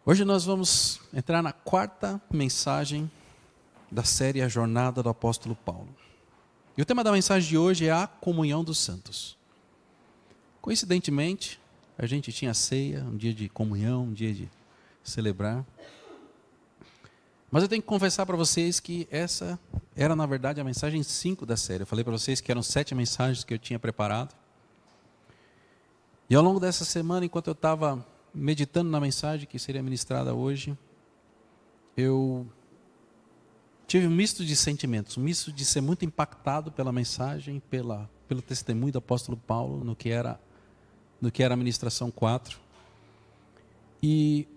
Hoje nós vamos entrar na quarta mensagem da série A Jornada do Apóstolo Paulo. E o tema da mensagem de hoje é a comunhão dos santos. Coincidentemente, a gente tinha ceia, um dia de comunhão, um dia de celebrar. Mas eu tenho que confessar para vocês que essa era, na verdade, a mensagem 5 da série. Eu falei para vocês que eram 7 mensagens que eu tinha preparado. E ao longo dessa semana, enquanto eu estava meditando na mensagem que seria ministrada hoje, eu tive um misto de sentimentos, um misto de ser muito impactado pela mensagem, pelo testemunho do apóstolo Paulo no que era a ministração 4. E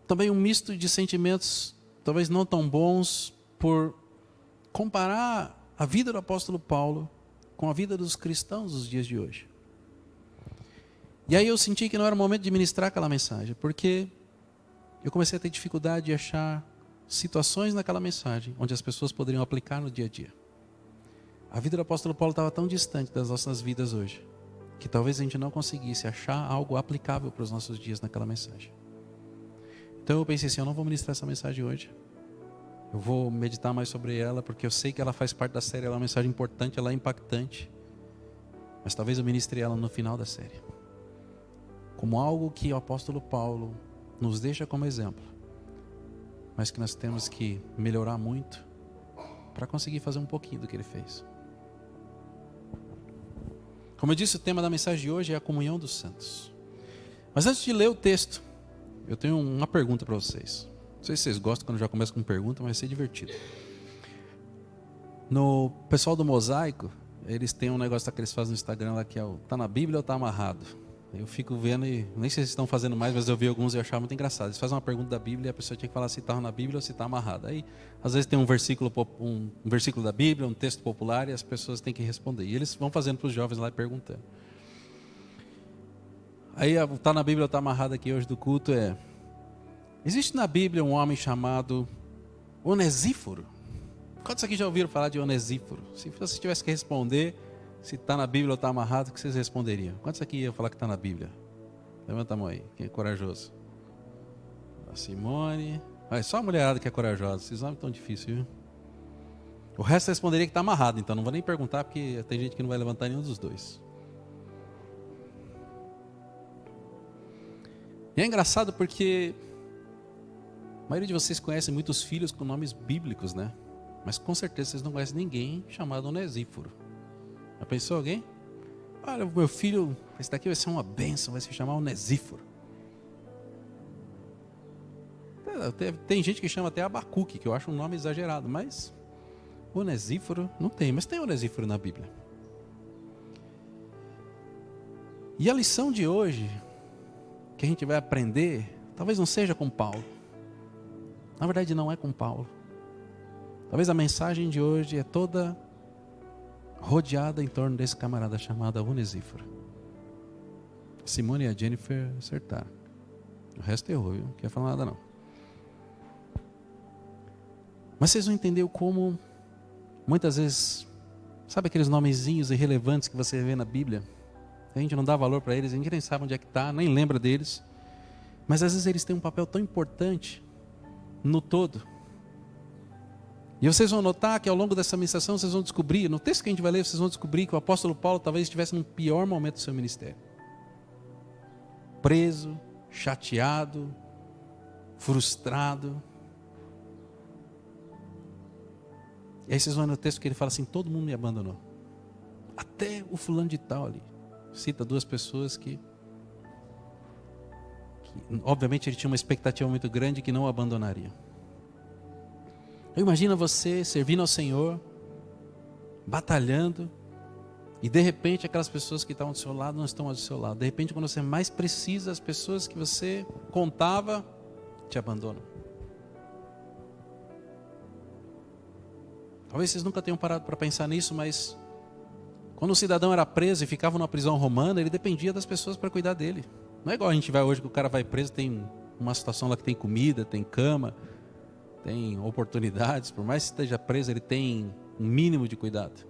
também um misto de sentimentos, talvez não tão bons, por comparar a vida do apóstolo Paulo com a vida dos cristãos dos dias de hoje. E aí eu senti que não era o momento de ministrar aquela mensagem, porque eu comecei a ter dificuldade de achar situações naquela mensagem onde as pessoas poderiam aplicar no dia a dia. A vida do apóstolo Paulo estava tão distante das nossas vidas hoje, que talvez a gente não conseguisse achar algo aplicável para os nossos dias naquela mensagem. Então eu pensei assim, eu não vou ministrar essa mensagem hoje. Eu vou meditar mais sobre ela, porque eu sei que ela faz parte da série, ela é uma mensagem importante, ela é impactante. Mas talvez eu ministre ela no final da série, como algo que o apóstolo Paulo nos deixa como exemplo, mas que nós temos que melhorar muito para conseguir fazer um pouquinho do que ele fez. Como eu disse, o tema da mensagem de hoje é a comunhão dos santos. Mas antes de ler o texto, eu tenho uma pergunta para vocês. Não sei se vocês gostam quando eu já começo com pergunta, mas vai ser divertido. No pessoal do Mosaico, eles têm um negócio que eles fazem no Instagram lá que é o tá na Bíblia ou tá amarrado? Eu fico vendo e nem sei se eles estão fazendo mais, mas eu vi alguns e eu achava muito engraçado. Eles fazem uma pergunta da Bíblia e a pessoa tinha que falar se estava na Bíblia ou se está amarrada. Aí, às vezes tem um versículo da Bíblia, um texto popular e as pessoas têm que responder. E eles vão fazendo para os jovens lá e perguntando. Aí, está na Bíblia ou está amarrada aqui hoje do culto é: existe na Bíblia um homem chamado Onesíforo? Quantos aqui já ouviram falar de Onesíforo? Se você tivesse que responder se está na Bíblia ou está amarrado, o que vocês responderiam? Quantos aqui iam falar que está na Bíblia? Levanta a mão aí, quem é corajoso? A Simone. Ah, só a mulherada que é corajosa, esses homens tão difíceis, viu? O resto responderia que está amarrado, então não vou nem perguntar, porque tem gente que não vai levantar nenhum dos dois. E é engraçado porque a maioria de vocês conhece muitos filhos com nomes bíblicos, né? Mas com certeza vocês não conhecem ninguém chamado Onesíforo. Já pensou alguém? Olha, o meu filho, esse daqui vai ser uma bênção, vai se chamar Onesíforo. Tem gente que chama até Abacuque, que eu acho um nome exagerado, mas Onesíforo não tem, mas tem Onesíforo na Bíblia. E a lição de hoje, que a gente vai aprender, talvez não seja com Paulo. Na verdade não é com Paulo. Talvez a mensagem de hoje é toda rodeada em torno desse camarada chamado Onesíforo. A Simone e a Jennifer acertaram. O resto errou, viu? Não quer falar nada não. Mas vocês vão entender como muitas vezes, sabe aqueles nomezinhos irrelevantes que você vê na Bíblia? A gente não dá valor para eles, a gente nem sabe onde é que está, nem lembra deles. Mas às vezes eles têm um papel tão importante no todo. E vocês vão notar que ao longo dessa ministração vocês vão descobrir, no texto que a gente vai ler, vocês vão descobrir que o apóstolo Paulo talvez estivesse no pior momento do seu ministério. Preso, chateado, frustrado. E aí vocês vão no texto que ele fala assim, todo mundo me abandonou. Até o fulano de tal ali. Cita duas pessoas que obviamente ele tinha uma expectativa muito grande que não o abandonariam. Imagina você servindo ao Senhor, batalhando, e de repente aquelas pessoas que estavam do seu lado não estão ao seu lado. De repente, quando você mais precisa, as pessoas que você contava te abandonam. Talvez vocês nunca tenham parado para pensar nisso, mas quando um cidadão era preso e ficava numa prisão romana, ele dependia das pessoas para cuidar dele. Não é igual a gente vai hoje que o cara vai preso, tem uma situação lá que tem comida, tem cama, tem oportunidades, por mais que esteja preso, ele tem um mínimo de cuidado.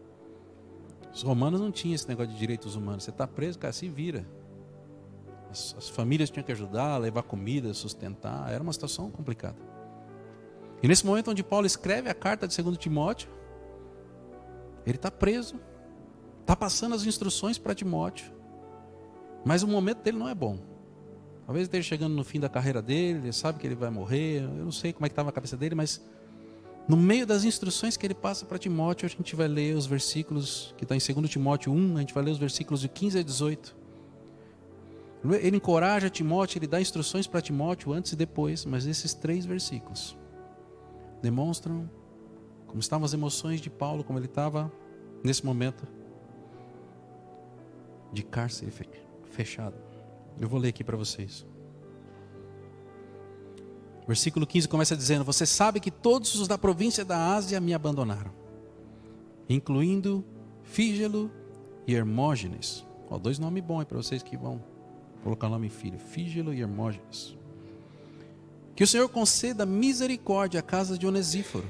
Os romanos não tinham esse negócio de direitos humanos. Você está preso, cara, se vira. As famílias tinham que ajudar, levar comida, sustentar. Era uma situação complicada. E nesse momento onde Paulo escreve a carta de 2 Timóteo, ele está preso, está passando as instruções para Timóteo, mas o momento dele não é bom. Talvez ele esteja chegando no fim da carreira dele, ele sabe que ele vai morrer, eu não sei como é que estava a cabeça dele, mas no meio das instruções que ele passa para Timóteo, a gente vai ler os versículos que está em 2 Timóteo 1, a gente vai ler os versículos de 15 a 18. Ele encoraja Timóteo, ele dá instruções para Timóteo antes e depois, mas esses 3 versículos demonstram como estavam as emoções de Paulo, como ele estava nesse momento de cárcere fechado. Eu vou ler aqui para vocês. Versículo 15 começa dizendo: você sabe que todos os da província da Ásia me abandonaram, incluindo Fígelo e Hermógenes. 2 nomes bons para vocês que vão colocar o nome em filho: Fígelo e Hermógenes. Que o Senhor conceda misericórdia à casa de Onesíforo,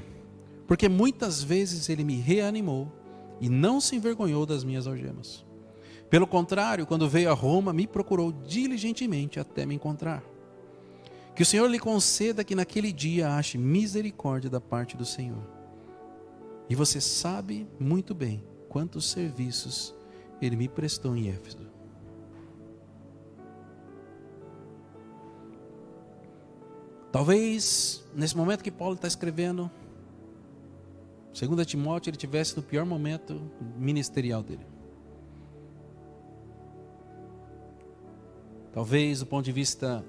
porque muitas vezes ele me reanimou e não se envergonhou das minhas algemas. Pelo contrário, quando veio a Roma, me procurou diligentemente até me encontrar. Que o Senhor lhe conceda que naquele dia ache misericórdia da parte do Senhor. E você sabe muito bem quantos serviços ele me prestou em Éfeso. Talvez, nesse momento que Paulo está escrevendo 2 Timóteo, ele estivesse no pior momento ministerial dele. Talvez, do ponto de vista,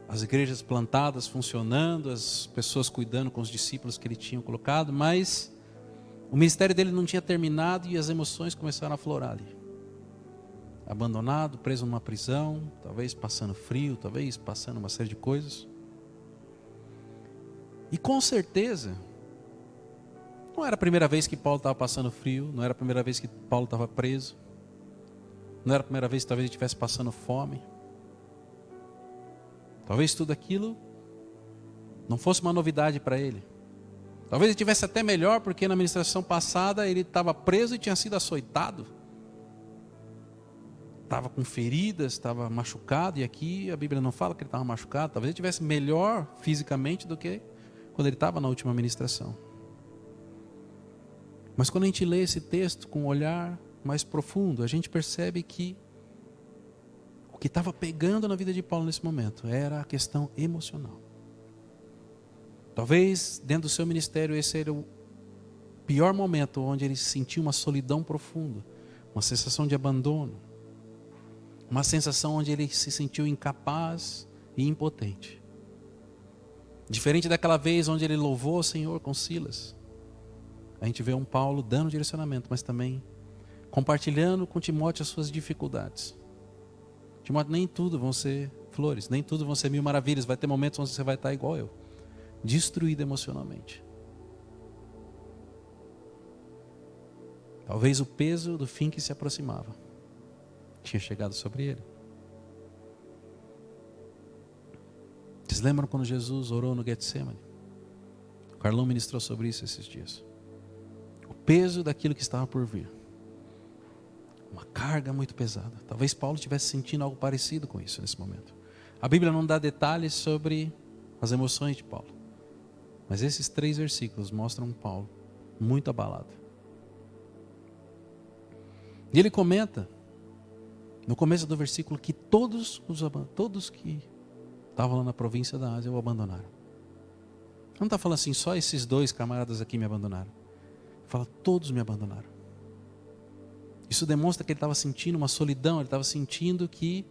as igrejas plantadas, funcionando, as pessoas cuidando com os discípulos que ele tinha colocado, mas o ministério dele não tinha terminado e as emoções começaram a aflorar ali. Abandonado, preso numa prisão, talvez passando frio, talvez passando uma série de coisas. E com certeza, não era a primeira vez que Paulo estava passando frio, não era a primeira vez que Paulo estava preso, não era a primeira vez que talvez ele estivesse passando fome. Talvez tudo aquilo não fosse uma novidade para ele. Talvez ele tivesse até melhor, porque na administração passada ele estava preso e tinha sido açoitado. Estava com feridas, estava machucado, e aqui a Bíblia não fala que ele estava machucado. Talvez ele tivesse melhor fisicamente do que quando ele estava na última administração. Mas quando a gente lê esse texto com um olhar mais profundo, a gente percebe que o que estava pegando na vida de Paulo nesse momento era a questão emocional. Talvez dentro do seu ministério esse era o pior momento, onde ele sentiu uma solidão profunda, uma sensação de abandono, uma sensação onde ele se sentiu incapaz e impotente. Diferente daquela vez onde ele louvou o Senhor com Silas, a gente vê um Paulo dando direcionamento, mas também compartilhando com Timóteo as suas dificuldades. Timóteo, nem tudo vão ser flores, nem tudo vão ser mil maravilhas. Vai ter momentos onde você vai estar igual eu, destruído emocionalmente. Talvez o peso do fim que se aproximava tinha chegado sobre ele. Vocês lembram quando Jesus orou no Getsemane? O Carlão ministrou sobre isso esses dias. O peso daquilo que estava por vir. Uma carga muito pesada. Talvez Paulo estivesse sentindo algo parecido com isso nesse momento. A Bíblia não dá detalhes sobre as emoções de Paulo, mas esses 3 versículos mostram um Paulo muito abalado. E ele comenta, no começo do versículo, que todos que estavam lá na província da Ásia o abandonaram. Não está falando assim, só esses 2 camaradas aqui me abandonaram. Fala, todos me abandonaram. Isso demonstra que ele estava sentindo uma solidão, ele estava sentindo que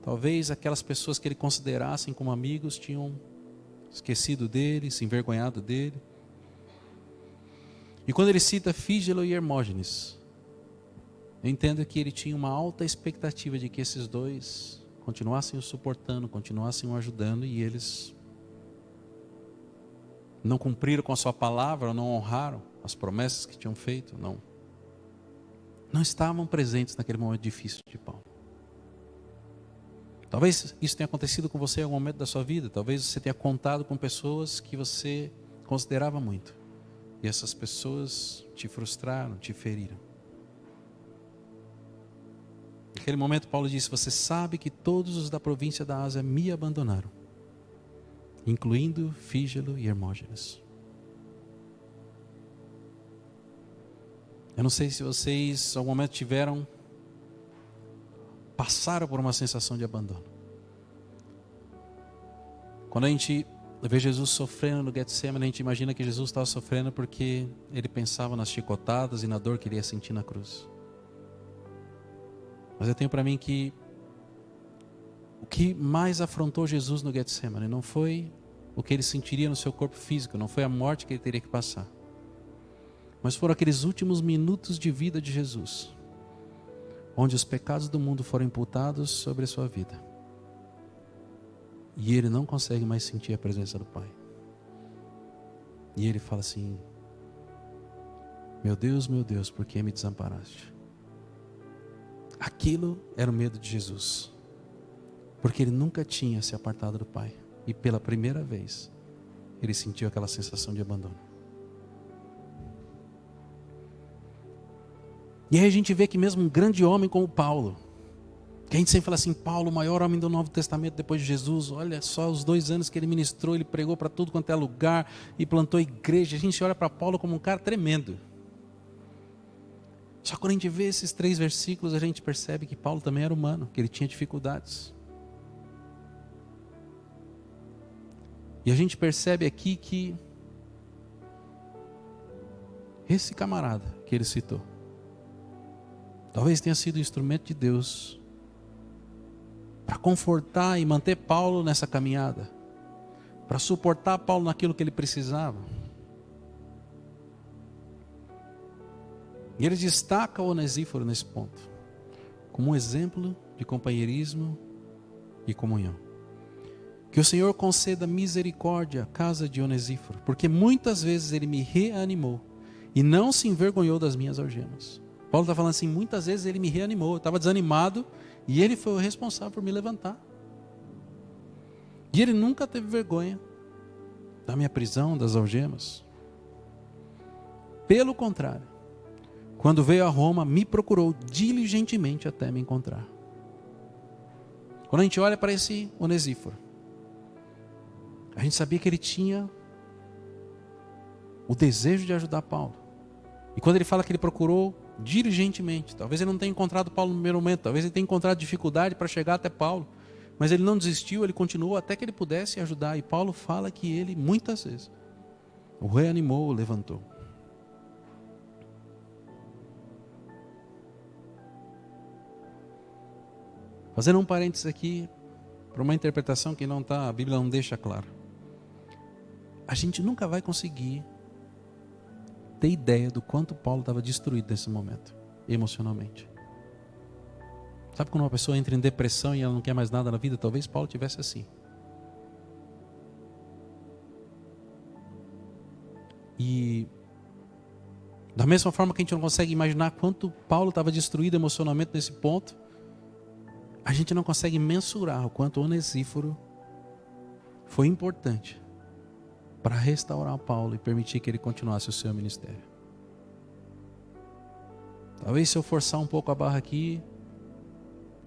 talvez aquelas pessoas que ele considerassem como amigos tinham esquecido dele, se envergonhado dele. E quando ele cita Fígelo e Hermógenes, eu entendo que ele tinha uma alta expectativa de que esses 2 continuassem o suportando, continuassem o ajudando, e eles não cumpriram com a sua palavra, não honraram as promessas que tinham feito, não estavam presentes naquele momento difícil de Paulo. Talvez isso tenha acontecido com você em algum momento da sua vida. Talvez você tenha contado com pessoas que você considerava muito, e essas pessoas te frustraram, te feriram. Naquele momento Paulo disse: você sabe que todos os da província da Ásia me abandonaram, incluindo Fígelo e Hermógenes. Eu não sei se vocês, em algum momento, passaram por uma sensação de abandono. Quando a gente vê Jesus sofrendo no Getsemane, a gente imagina que Jesus estava sofrendo porque ele pensava nas chicotadas e na dor que ele ia sentir na cruz. Mas eu tenho para mim que o que mais afrontou Jesus no Getsemane não foi o que ele sentiria no seu corpo físico, não foi a morte que ele teria que passar, mas foram aqueles últimos minutos de vida de Jesus, onde os pecados do mundo foram imputados sobre a sua vida, e ele não consegue mais sentir a presença do Pai. E ele fala assim: meu Deus, por que me desamparaste? Aquilo era o medo de Jesus, porque ele nunca tinha se apartado do Pai, e pela primeira vez ele sentiu aquela sensação de abandono. E aí a gente vê que mesmo um grande homem como Paulo, que a gente sempre fala assim: Paulo, o maior homem do Novo Testamento depois de Jesus, olha só os 2 anos que ele ministrou, ele pregou para tudo quanto é lugar e plantou igreja. A gente olha para Paulo como um cara tremendo. Só quando a gente vê esses 3 versículos, a gente percebe que Paulo também era humano, que ele tinha dificuldades. E a gente percebe aqui que esse camarada que ele citou, talvez tenha sido instrumento de Deus para confortar e manter Paulo nessa caminhada, para suportar Paulo naquilo que ele precisava. E ele destaca o Onesíforo nesse ponto, como um exemplo de companheirismo e comunhão. Que o Senhor conceda misericórdia à casa de Onesíforo, porque muitas vezes ele me reanimou e não se envergonhou das minhas algemas. Paulo está falando assim: muitas vezes ele me reanimou, eu estava desanimado e ele foi o responsável por me levantar. E ele nunca teve vergonha da minha prisão, das algemas. Pelo contrário, quando veio a Roma, me procurou diligentemente até me encontrar. Quando a gente olha para esse Onesíforo, a gente sabia que ele tinha o desejo de ajudar Paulo. E quando ele fala que ele procurou diligentemente, talvez ele não tenha encontrado Paulo no primeiro momento, talvez ele tenha encontrado dificuldade para chegar até Paulo, mas ele não desistiu, ele continuou até que ele pudesse ajudar. E Paulo fala que ele muitas vezes o reanimou, o levantou. Fazendo um parênteses aqui, para uma interpretação que não está, a Bíblia não deixa claro. A gente nunca vai conseguir ter ideia do quanto Paulo estava destruído nesse momento, emocionalmente. Sabe quando uma pessoa entra em depressão e ela não quer mais nada na vida? Talvez Paulo tivesse assim. E da mesma forma que a gente não consegue imaginar quanto Paulo estava destruído emocionalmente nesse ponto, a gente não consegue mensurar o quanto Onesíforo foi importante para restaurar Paulo e permitir que ele continuasse o seu ministério. Talvez se eu forçar um pouco a barra aqui,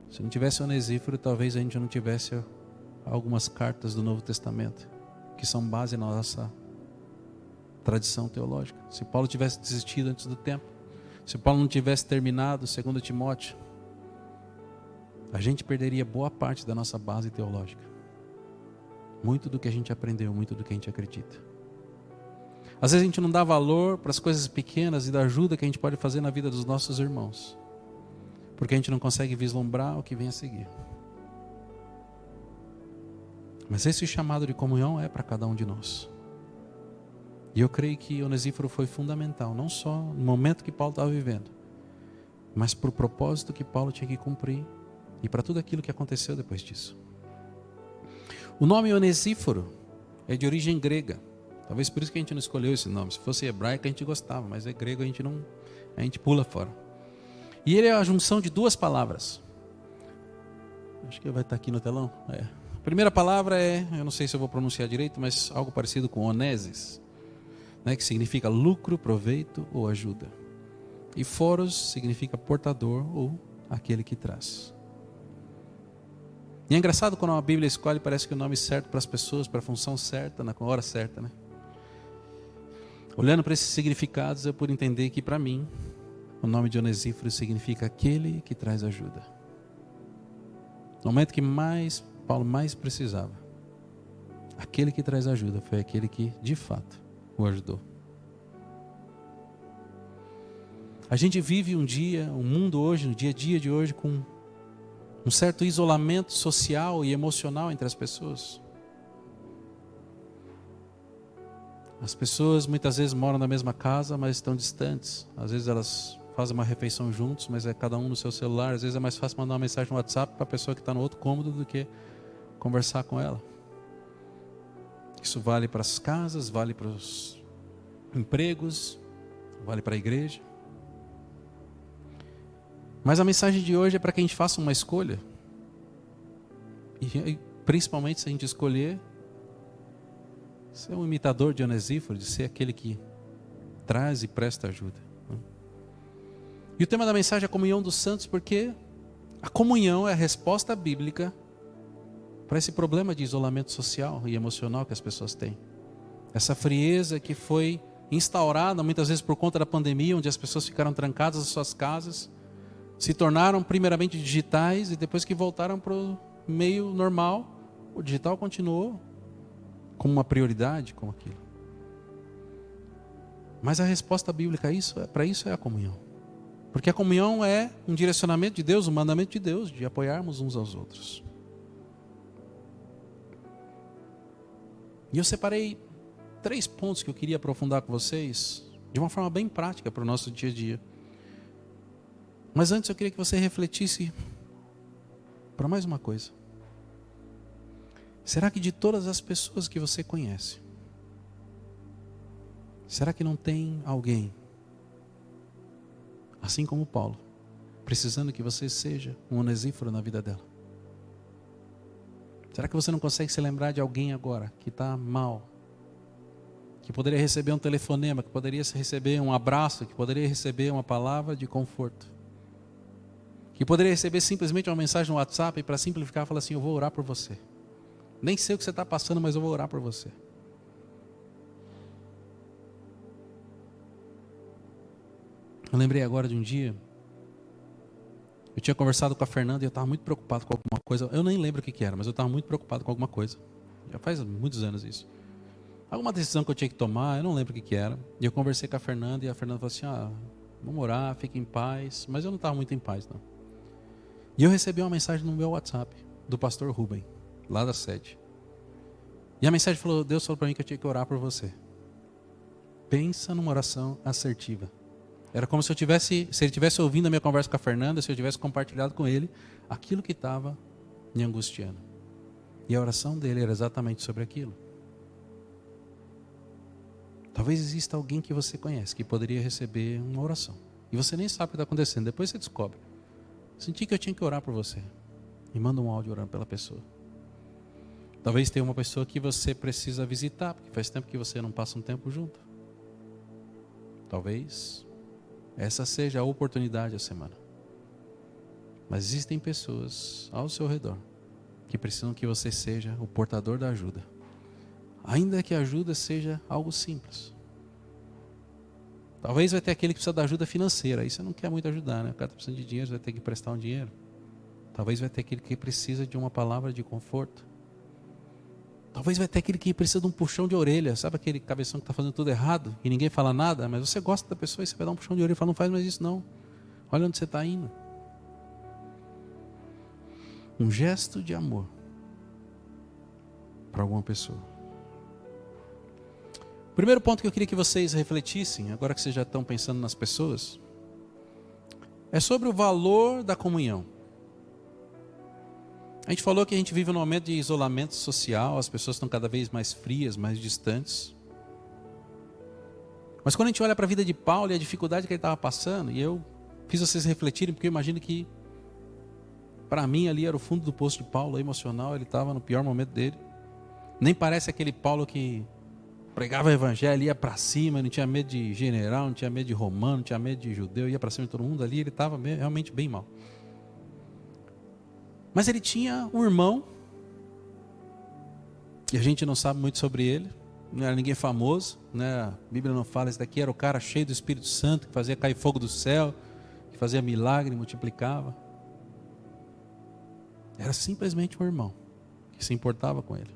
se não tivesse Onesíforo, talvez a gente não tivesse algumas cartas do Novo Testamento, que são base na nossa tradição teológica. Se Paulo tivesse desistido antes do tempo, se Paulo não tivesse terminado 2 Timóteo, a gente perderia boa parte da nossa base teológica. Muito do que a gente aprendeu, muito do que a gente acredita. Às vezes a gente não dá valor para as coisas pequenas e da ajuda que a gente pode fazer na vida dos nossos irmãos, porque a gente não consegue vislumbrar o que vem a seguir. Mas esse chamado de comunhão é para cada um de nós. E eu creio que Onesíforo foi fundamental, não só no momento que Paulo estava vivendo, mas para o propósito que Paulo tinha que cumprir e para tudo aquilo que aconteceu depois disso. O nome Onesíforo é de origem grega. Talvez por isso que a gente não escolheu esse nome. Se fosse hebraico a gente gostava, mas é grego a gente pula fora. E ele é a junção de 2 palavras. Acho que vai estar aqui no telão. A primeira palavra é, eu não sei se eu vou pronunciar direito, mas algo parecido com oneses, né, que significa lucro, proveito ou ajuda. E foros significa portador ou aquele que traz. E é engraçado quando a Bíblia escolhe, parece que o nome certo para as pessoas, para a função certa, na hora certa, né? Olhando para esses significados, eu pude entender que para mim, o nome de Onesíforo significa aquele que traz ajuda. No momento que Paulo mais precisava, aquele que traz ajuda foi aquele que de fato o ajudou. A gente vive um mundo hoje, no dia a dia de hoje, com um certo isolamento social e emocional entre as pessoas. As pessoas muitas vezes moram na mesma casa, mas estão distantes. Às vezes elas fazem uma refeição juntos, mas é cada um no seu celular. Às vezes é mais fácil mandar uma mensagem no WhatsApp para a pessoa que está no outro cômodo do que conversar com ela. Isso vale para as casas, vale para os empregos, vale para a igreja. Mas a mensagem de hoje é para que a gente faça uma escolha. E principalmente se a gente escolher ser um imitador de Onesíforo, de ser aquele que traz e presta ajuda. E o tema da mensagem é a comunhão dos santos, porque a comunhão é a resposta bíblica para esse problema de isolamento social e emocional que as pessoas têm. Essa frieza que foi instaurada muitas vezes por conta da pandemia, onde as pessoas ficaram trancadas nas suas casas, se tornaram primeiramente digitais e depois que voltaram para o meio normal, o digital continuou como uma prioridade, como aquilo. Mas a resposta bíblica para isso é a comunhão. Porque a comunhão é um direcionamento de Deus, um mandamento de Deus, de apoiarmos uns aos outros. E eu separei 3 pontos que eu queria aprofundar com vocês, de uma forma bem prática para o nosso dia a dia. Mas antes eu queria que você refletisse para mais uma coisa. Será que de todas as pessoas que você conhece, será que não tem alguém, assim como Paulo, precisando que você seja um Onesíforo na vida dela? Será que você não consegue se lembrar de alguém agora que está mal, que poderia receber um telefonema, que poderia receber um abraço, que poderia receber uma palavra de conforto, que poderia receber simplesmente uma mensagem no WhatsApp e para simplificar falar assim: eu vou orar por você. Nem sei o que você está passando, mas eu vou orar por você. Eu lembrei agora de um dia, eu tinha conversado com a Fernanda e eu estava muito preocupado com alguma coisa. Eu nem lembro o que era, mas eu estava muito preocupado com alguma coisa. Já faz muitos anos isso. Alguma decisão que eu tinha que tomar, eu não lembro o que era. E eu conversei com a Fernanda e a Fernanda falou assim: vamos orar, fique em paz. Mas eu não estava muito em paz, não. E eu recebi uma mensagem no meu WhatsApp do pastor Rubem, lá da sede. E a mensagem falou: Deus falou para mim que eu tinha que orar por você. Pensa numa oração assertiva. Era como se ele estivesse ouvindo a minha conversa com a Fernanda, se eu tivesse compartilhado com ele aquilo que estava me angustiando. E a oração dele era exatamente sobre aquilo. Talvez exista alguém que você conhece que poderia receber uma oração. E você nem sabe o que está acontecendo, depois você descobre. Senti que eu tinha que orar por você. E manda um áudio orando pela pessoa. Talvez tenha uma pessoa que você precisa visitar, porque faz tempo que você não passa um tempo junto. Talvez essa seja a oportunidade da semana. Mas existem pessoas ao seu redor que precisam que você seja o portador da ajuda. Ainda que a ajuda seja algo simples. Talvez vai ter aquele que precisa da ajuda financeira. Aí você não quer muito ajudar, né? O cara está precisando de dinheiro, você vai ter que prestar um dinheiro. Talvez vai ter aquele que precisa de uma palavra de conforto. Talvez vai ter aquele que precisa de um puxão de orelha. Sabe aquele cabeção que está fazendo tudo errado e ninguém fala nada? Mas você gosta da pessoa e você vai dar um puxão de orelha e fala: não faz mais isso não. Olha onde você está indo. Um gesto de amor para alguma pessoa. O primeiro ponto que eu queria que vocês refletissem, agora que vocês já estão pensando nas pessoas, é sobre o valor da comunhão. A gente falou que a gente vive num momento de isolamento social, as pessoas estão cada vez mais frias, mais distantes. Mas quando a gente olha para a vida de Paulo e a dificuldade que ele estava passando, e eu fiz vocês refletirem, porque eu imagino que para mim ali era o fundo do poço de Paulo, emocional, ele estava no pior momento dele. Nem parece aquele Paulo que pregava o evangelho, ia para cima, não tinha medo de general, não tinha medo de romano, não tinha medo de judeu, ia para cima de todo mundo ali, ele estava realmente bem mal. Mas ele tinha um irmão, e a gente não sabe muito sobre ele, não era ninguém famoso, né? A Bíblia não fala, esse daqui era o cara cheio do Espírito Santo, que fazia cair fogo do céu, que fazia milagre, multiplicava. Era simplesmente um irmão, que se importava com ele.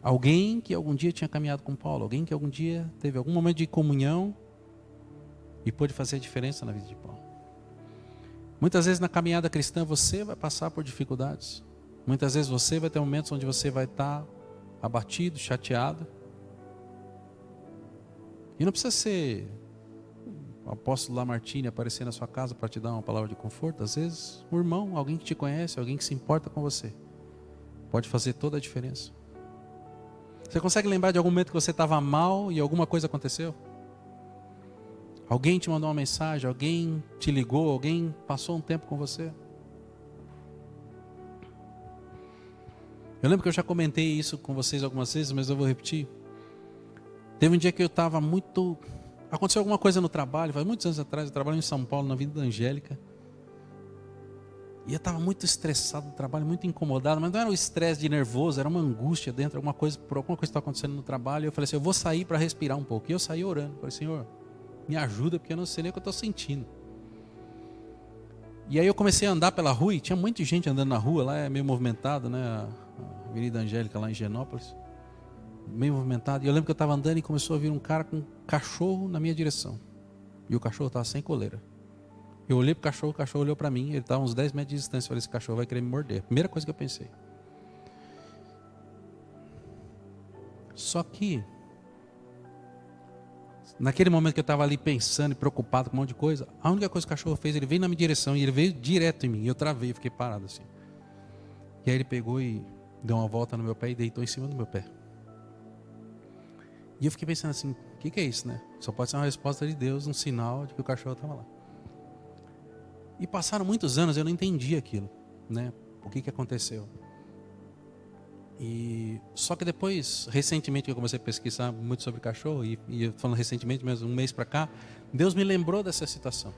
Alguém que algum dia tinha caminhado com Paulo, alguém que algum dia teve algum momento de comunhão e pôde fazer a diferença na vida de Paulo. Muitas vezes na caminhada cristã você vai passar por dificuldades. Muitas vezes você vai ter momentos onde você vai estar abatido, chateado. E não precisa ser o apóstolo Lamartine aparecer na sua casa para te dar uma palavra de conforto. Às vezes um irmão, alguém que te conhece, alguém que se importa com você, pode fazer toda a diferença. Você consegue lembrar de algum momento que você estava mal e alguma coisa aconteceu? Alguém te mandou uma mensagem, alguém te ligou, alguém passou um tempo com você? Eu lembro que eu já comentei isso com vocês algumas vezes, mas eu vou repetir. Teve um dia que eu estava muito... Aconteceu alguma coisa no trabalho, faz muitos anos atrás, eu trabalho em São Paulo, na Vida da Angélica. E eu estava muito estressado no trabalho, muito incomodado, mas não era um estresse de nervoso, era uma angústia dentro, alguma coisa estava acontecendo no trabalho. E eu falei assim, eu vou sair para respirar um pouco. E eu saí orando, falei, Senhor, me ajuda, porque eu não sei nem o que eu estou sentindo. E aí eu comecei a andar pela rua, e tinha muita gente andando na rua, lá é meio movimentado, né? A Avenida Angélica lá em Higienópolis, meio movimentado. E eu lembro que eu estava andando e começou a vir um cara com um cachorro na minha direção. E o cachorro estava sem coleira. Eu olhei para o cachorro olhou para mim, ele estava a uns 10 metros de distância. Eu falei, esse cachorro vai querer me morder. Primeira coisa que eu pensei. Só que, naquele momento que eu estava ali pensando e preocupado com um monte de coisa, a única coisa que o cachorro fez, ele veio na minha direção e ele veio direto em mim. E eu travei, eu fiquei parado assim. E aí ele pegou e deu uma volta no meu pé e deitou em cima do meu pé. E eu fiquei pensando assim, o que é isso, né? Só pode ser uma resposta de Deus, um sinal de que o cachorro estava lá. E passaram muitos anos, eu não entendi aquilo, né? O que aconteceu. E só que depois, recentemente, eu comecei a pesquisar muito sobre cachorro, e falando recentemente, mesmo um mês para cá, Deus me lembrou dessa situação.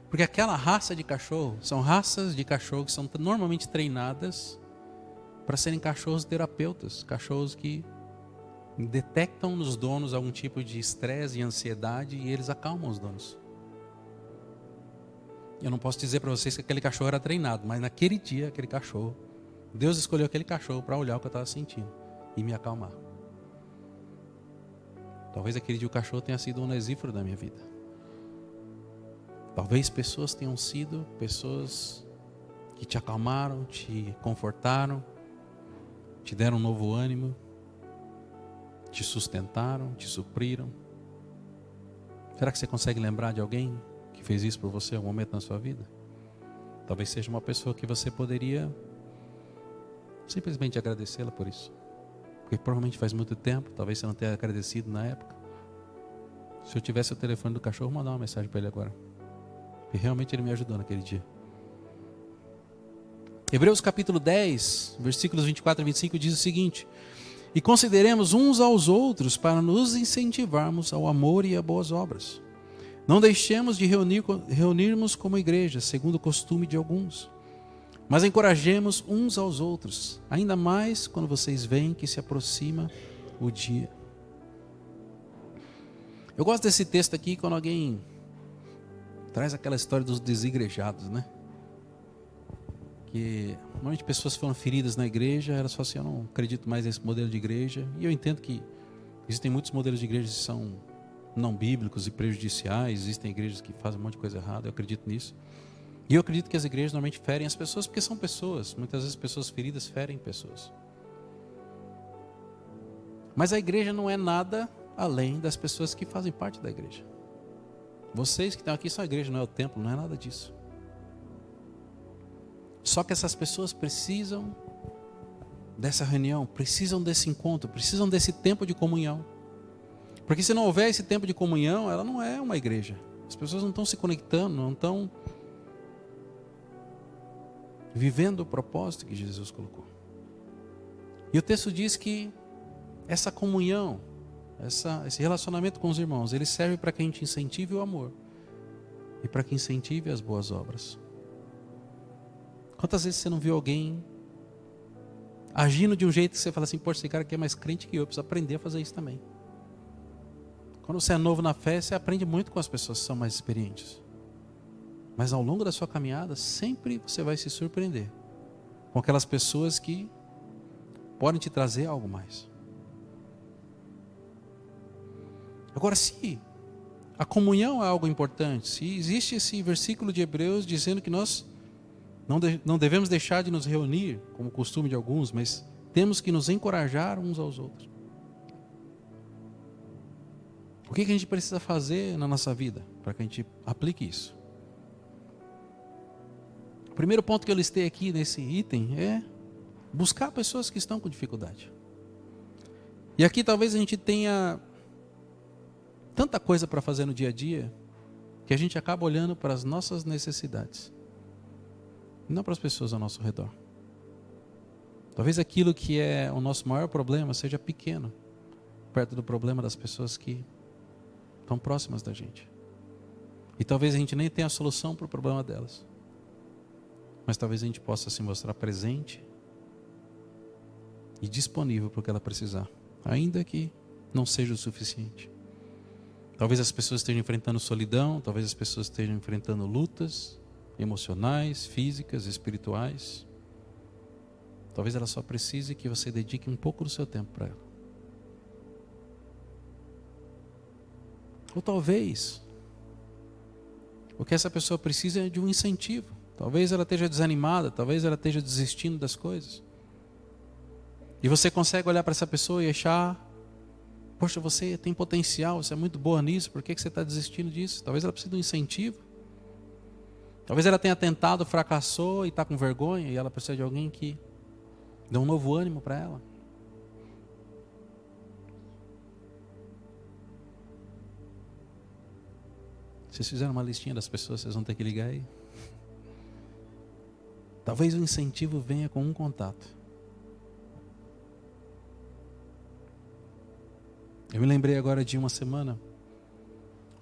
Porque aquela raça de cachorro, são raças de cachorro que são normalmente treinadas para serem cachorros terapeutas, cachorros que detectam nos donos algum tipo de estresse e ansiedade e eles acalmam os donos. Eu não posso dizer para vocês que aquele cachorro era treinado, mas naquele dia, aquele cachorro, Deus escolheu aquele cachorro para olhar o que eu estava sentindo e me acalmar. Talvez aquele dia o cachorro tenha sido um onesíforo da minha vida. Talvez pessoas tenham sido pessoas que te acalmaram, te confortaram, te deram um novo ânimo, te sustentaram, te supriram. Será que você consegue lembrar de alguém que fez isso por você em algum momento na sua vida? Talvez seja uma pessoa que você poderia simplesmente agradecê-la por isso. Porque provavelmente faz muito tempo, talvez você não tenha agradecido na época. Se eu tivesse o telefone do cachorro, mandar uma mensagem para ele agora. Porque realmente ele me ajudou naquele dia. Hebreus capítulo 10, versículos 24 e 25 diz o seguinte: e consideremos uns aos outros para nos incentivarmos ao amor e a boas obras. Não deixemos de reunirmos como igreja, segundo o costume de alguns, mas encorajemos uns aos outros, ainda mais quando vocês veem que se aproxima o dia. Eu gosto desse texto aqui quando alguém traz aquela história dos desigrejados, né? Que normalmente pessoas foram feridas na igreja, elas falam assim, eu não acredito mais nesse modelo de igreja. E eu entendo que existem muitos modelos de igreja que são não bíblicos e prejudiciais, existem igrejas que fazem um monte de coisa errada, eu acredito nisso. E eu acredito que as igrejas normalmente ferem as pessoas porque são pessoas, muitas vezes pessoas feridas ferem pessoas. Mas a igreja não é nada além das pessoas que fazem parte da igreja. Vocês que estão aqui são a igreja, não é o templo, não é nada disso. Só que essas pessoas precisam dessa reunião, precisam desse encontro, precisam desse tempo de comunhão. Porque se não houver esse tempo de comunhão, ela não é uma igreja. As pessoas não estão se conectando, não estão vivendo o propósito que Jesus colocou. E o texto diz que essa comunhão, esse relacionamento com os irmãos, ele serve para que a gente incentive o amor e para que incentive as boas obras. Quantas vezes você não viu alguém agindo de um jeito que você fala assim, poxa, esse cara aqui é mais crente que eu preciso aprender a fazer isso também. Quando você é novo na fé, você aprende muito com as pessoas que são mais experientes. Mas ao longo da sua caminhada, sempre você vai se surpreender com aquelas pessoas que podem te trazer algo mais. Agora, se a comunhão é algo importante, se existe esse versículo de Hebreus dizendo que nós não devemos deixar de nos reunir, como costume de alguns, mas temos que nos encorajar uns aos outros. O que a gente precisa fazer na nossa vida para que a gente aplique isso? O primeiro ponto que eu listei aqui nesse item é buscar pessoas que estão com dificuldade. E aqui talvez a gente tenha tanta coisa para fazer no dia a dia que a gente acaba olhando para as nossas necessidades, não para as pessoas ao nosso redor. Talvez aquilo que é o nosso maior problema seja pequeno, perto do problema das pessoas que estão próximas da gente. E talvez a gente nem tenha a solução para o problema delas. Mas talvez a gente possa se mostrar presente e disponível para o que ela precisar, ainda que não seja o suficiente. Talvez as pessoas estejam enfrentando solidão, talvez as pessoas estejam enfrentando lutas emocionais, físicas, espirituais. Talvez ela só precise que você dedique um pouco do seu tempo para ela. Ou talvez o que essa pessoa precisa é de um incentivo. Talvez ela esteja desanimada, talvez ela esteja desistindo das coisas. E você consegue olhar para essa pessoa e achar, poxa, você tem potencial, você é muito boa nisso, por que você está desistindo disso? Talvez ela precise de um incentivo. Talvez ela tenha tentado, fracassou e está com vergonha, e ela precisa de alguém que dê um novo ânimo para ela. Vocês fizeram uma listinha das pessoas, vocês vão ter que ligar aí. Talvez o incentivo venha com um contato. Eu me lembrei agora de uma semana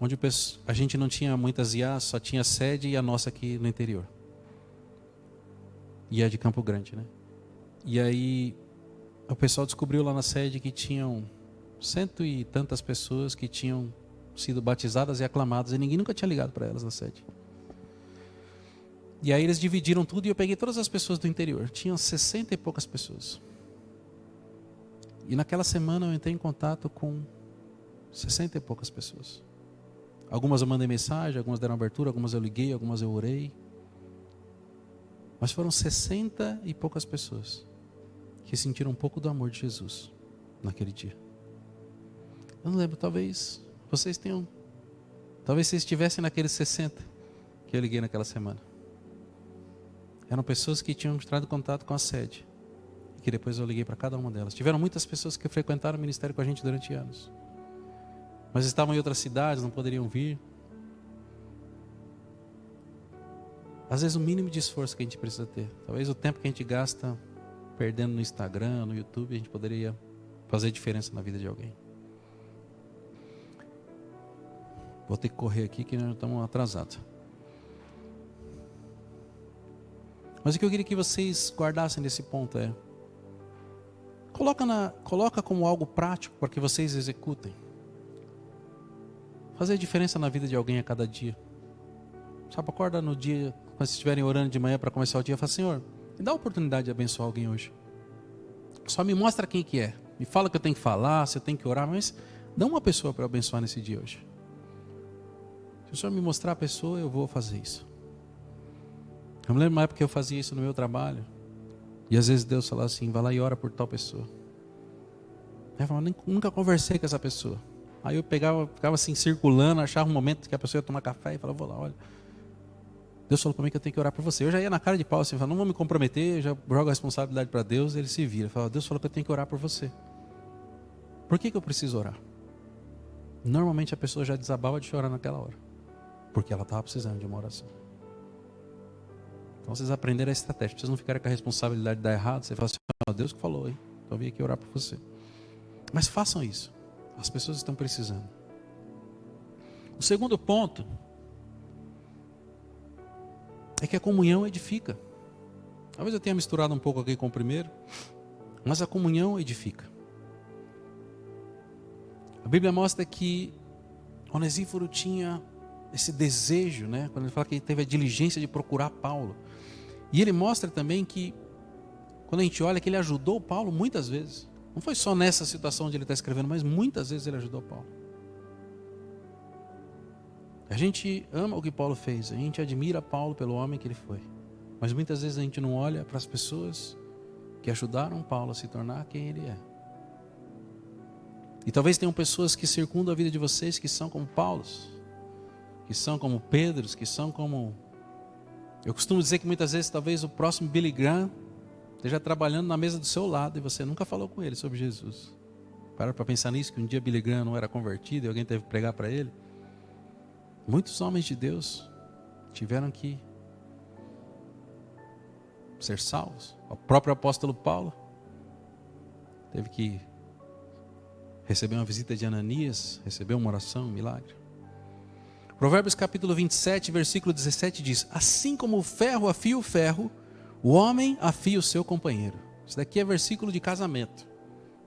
onde a gente não tinha muitas IAs, só tinha sede e a nossa aqui no interior. E é de Campo Grande, né? E aí o pessoal descobriu lá na sede que tinham 100 e tantas pessoas que tinham sido batizadas e aclamadas, e ninguém nunca tinha ligado para elas na sede. E aí eles dividiram tudo e eu peguei todas as pessoas do interior. Tinham 60 e poucas pessoas. E naquela semana eu entrei em contato com 60 e poucas pessoas. Algumas eu mandei mensagem, algumas deram abertura, algumas eu liguei, algumas eu orei. Mas foram 60 e poucas pessoas que sentiram um pouco do amor de Jesus naquele dia. Eu não lembro, talvez vocês estivessem naqueles 60 que eu liguei naquela semana. Eram pessoas que tinham entrado em contato com a sede. E que depois eu liguei para cada uma delas. Tiveram muitas pessoas que frequentaram o ministério com a gente durante anos. Mas estavam em outras cidades, não poderiam vir. Às vezes o mínimo de esforço que a gente precisa ter. Talvez o tempo que a gente gasta perdendo no Instagram, no YouTube, a gente poderia fazer diferença na vida de alguém. Vou ter que correr aqui que nós estamos atrasados. Mas o que eu queria que vocês guardassem desse ponto é: coloca como algo prático para que vocês executem. Fazer diferença na vida de alguém a cada dia. Sabe, acorda no dia, quando vocês estiverem orando de manhã para começar o dia, fala: Senhor, me dá a oportunidade de abençoar alguém hoje. Só me mostra quem que é. Me fala o que eu tenho que falar, se eu tenho que orar, mas dá uma pessoa para eu abençoar nesse dia hoje. Se o Senhor me mostrar a pessoa, eu vou fazer isso. Eu me lembro uma época que eu fazia isso no meu trabalho. E às vezes Deus falava assim: vai lá e ora por tal pessoa. Eu falava: nunca conversei com essa pessoa. Aí eu ficava assim circulando, achava um momento que a pessoa ia tomar café e falava: vou lá, olha, Deus falou para mim que eu tenho que orar por você. Eu já ia na cara de pau assim, falava: não vou me comprometer, eu já jogo a responsabilidade para Deus, ele se vira. Eu falava: Deus falou que eu tenho que orar por você. Por que eu preciso orar? Normalmente a pessoa já desabava de chorar naquela hora, porque ela estava precisando de uma oração. Então vocês aprenderam a estratégia, para vocês não ficarem com a responsabilidade de dar errado. Você fala assim: oh, Deus que falou, hein? Então eu vim aqui orar por você. Mas façam isso, as pessoas estão precisando. O segundo ponto é que a comunhão edifica. Talvez eu tenha misturado um pouco aqui com o primeiro, mas a comunhão edifica. A Bíblia mostra que Onesíforo tinha esse desejo, né? Quando ele fala que ele teve a diligência de procurar Paulo. E ele mostra também que, quando a gente olha, que ele ajudou Paulo muitas vezes. Não foi só nessa situação onde ele está escrevendo, mas muitas vezes ele ajudou Paulo. A gente ama o que Paulo fez, a gente admira Paulo pelo homem que ele foi. Mas muitas vezes a gente não olha para as pessoas que ajudaram Paulo a se tornar quem ele é. E talvez tenham pessoas que circundam a vida de vocês que são como Paulos, que são como Pedros, que são como... Eu costumo dizer que muitas vezes talvez o próximo Billy Graham esteja trabalhando na mesa do seu lado e você nunca falou com ele sobre Jesus. Para pensar nisso, que um dia Billy Graham não era convertido e alguém teve que pregar para ele. Muitos homens de Deus tiveram que ser salvos. O próprio apóstolo Paulo teve que receber uma visita de Ananias, receber uma oração, um milagre. Provérbios capítulo 27, versículo 17 diz: assim como o ferro afia o ferro, o homem afia o seu companheiro. Isso daqui é versículo de casamento.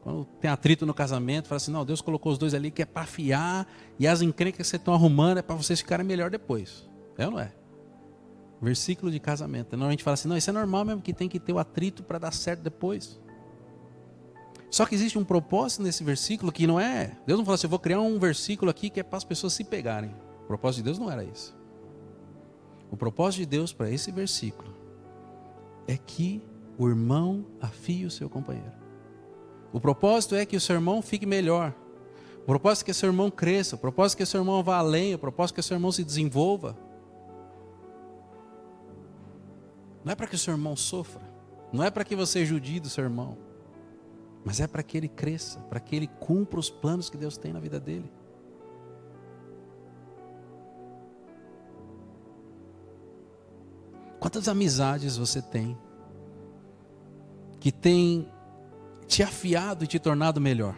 Quando tem atrito no casamento, fala assim, não, Deus colocou os dois ali que é para afiar, e as encrencas que vocês estão arrumando é para vocês ficarem melhor depois. É ou não é? Versículo de casamento. Normalmente fala assim, não, isso é normal mesmo, que tem que ter o atrito para dar certo depois. Só que existe um propósito nesse versículo que não é... Deus não fala assim, eu vou criar um versículo aqui que é para as pessoas se pegarem. O propósito de Deus não era isso. O propósito de Deus para esse versículo é que o irmão afie o seu companheiro. O propósito é que o seu irmão fique melhor. O propósito é que o seu irmão cresça. O propósito é que o seu irmão vá além. O propósito é que o seu irmão se desenvolva. Não é para que o seu irmão sofra. Não é para que você judie do seu irmão. Mas é para que ele cresça. Para que ele cumpra os planos que Deus tem na vida dele. Quantas amizades você tem que tem te afiado e te tornado melhor?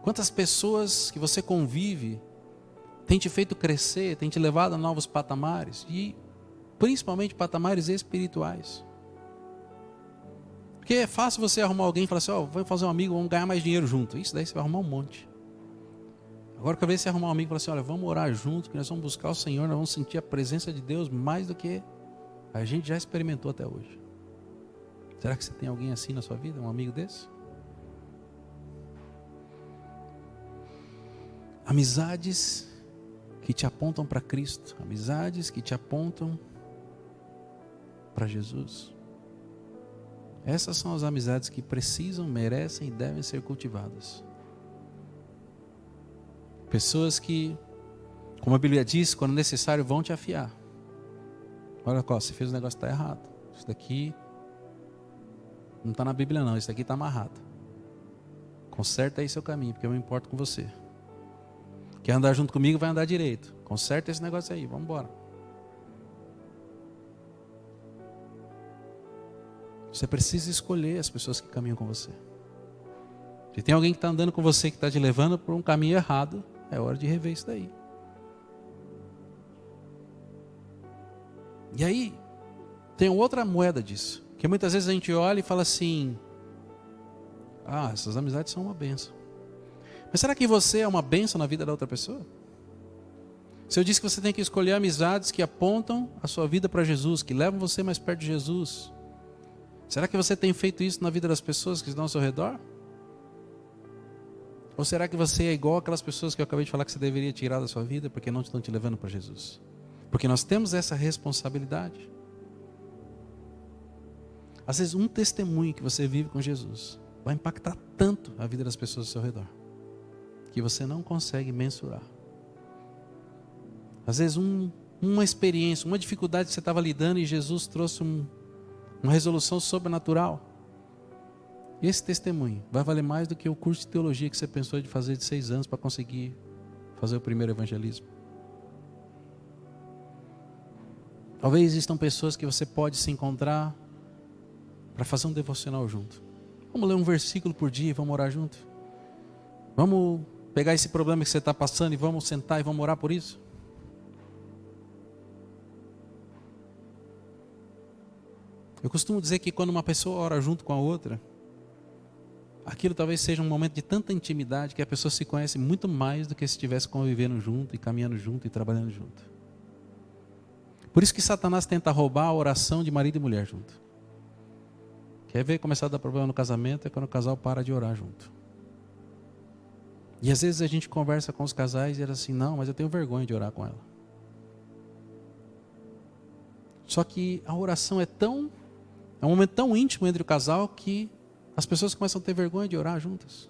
Quantas pessoas que você convive tem te feito crescer, tem te levado a novos patamares, e principalmente patamares espirituais? Porque é fácil você arrumar alguém e falar assim, vamos fazer um amigo, vamos ganhar mais dinheiro junto. Isso daí você vai arrumar um monte. Agora, cada vez você arrumar um amigo e falar assim, olha, vamos orar junto, que nós vamos buscar o Senhor, nós vamos sentir a presença de Deus mais do que a gente já experimentou até hoje. Será que você tem alguém assim na sua vida, um amigo desse? Amizades que te apontam para Cristo, amizades que te apontam para Jesus. Essas são as amizades que precisam, merecem e devem ser cultivadas. Pessoas que, como a Bíblia diz, quando necessário vão te afiar. Olha, você fez o negócio que está errado. Isso daqui não está na Bíblia não, isso daqui está amarrado. Conserta aí seu caminho, porque eu me importo com você. Quer andar junto comigo, vai andar direito. Conserta esse negócio aí, vamos embora. Você precisa escolher as pessoas que caminham com você. Se tem alguém que está andando com você, que está te levando por um caminho errado, é hora de rever isso daí. E aí, tem outra moeda disso. Que muitas vezes a gente olha e fala assim, essas amizades são uma bênção. Mas será que você é uma bênção na vida da outra pessoa? Se eu disse que você tem que escolher amizades que apontam a sua vida para Jesus, que levam você mais perto de Jesus, será que você tem feito isso na vida das pessoas que estão ao seu redor? Ou será que você é igual aquelas pessoas que eu acabei de falar que você deveria tirar da sua vida porque não estão te levando para Jesus? Porque nós temos essa responsabilidade. Às vezes um testemunho que você vive com Jesus vai impactar tanto a vida das pessoas ao seu redor, que você não consegue mensurar. Às vezes uma experiência, uma dificuldade que você estava lidando e Jesus trouxe uma resolução sobrenatural. E esse testemunho vai valer mais do que o curso de teologia que você pensou de fazer de 6 anos para conseguir fazer o primeiro evangelismo. Talvez existam pessoas que você pode se encontrar para fazer um devocional junto. Vamos ler um versículo por dia e vamos orar junto. Vamos pegar esse problema que você está passando e vamos sentar e vamos orar por isso. Eu costumo dizer que quando uma pessoa ora junto com a outra, aquilo talvez seja um momento de tanta intimidade que a pessoa se conhece muito mais do que se estivesse convivendo junto, e caminhando junto, e trabalhando junto. Por isso que Satanás tenta roubar a oração de marido e mulher junto. Quer ver começar a dar problema no casamento é quando o casal para de orar junto. E às vezes a gente conversa com os casais e era assim, não, mas eu tenho vergonha de orar com ela. Só que a oração é um momento tão íntimo entre o casal que as pessoas começam a ter vergonha de orar juntas.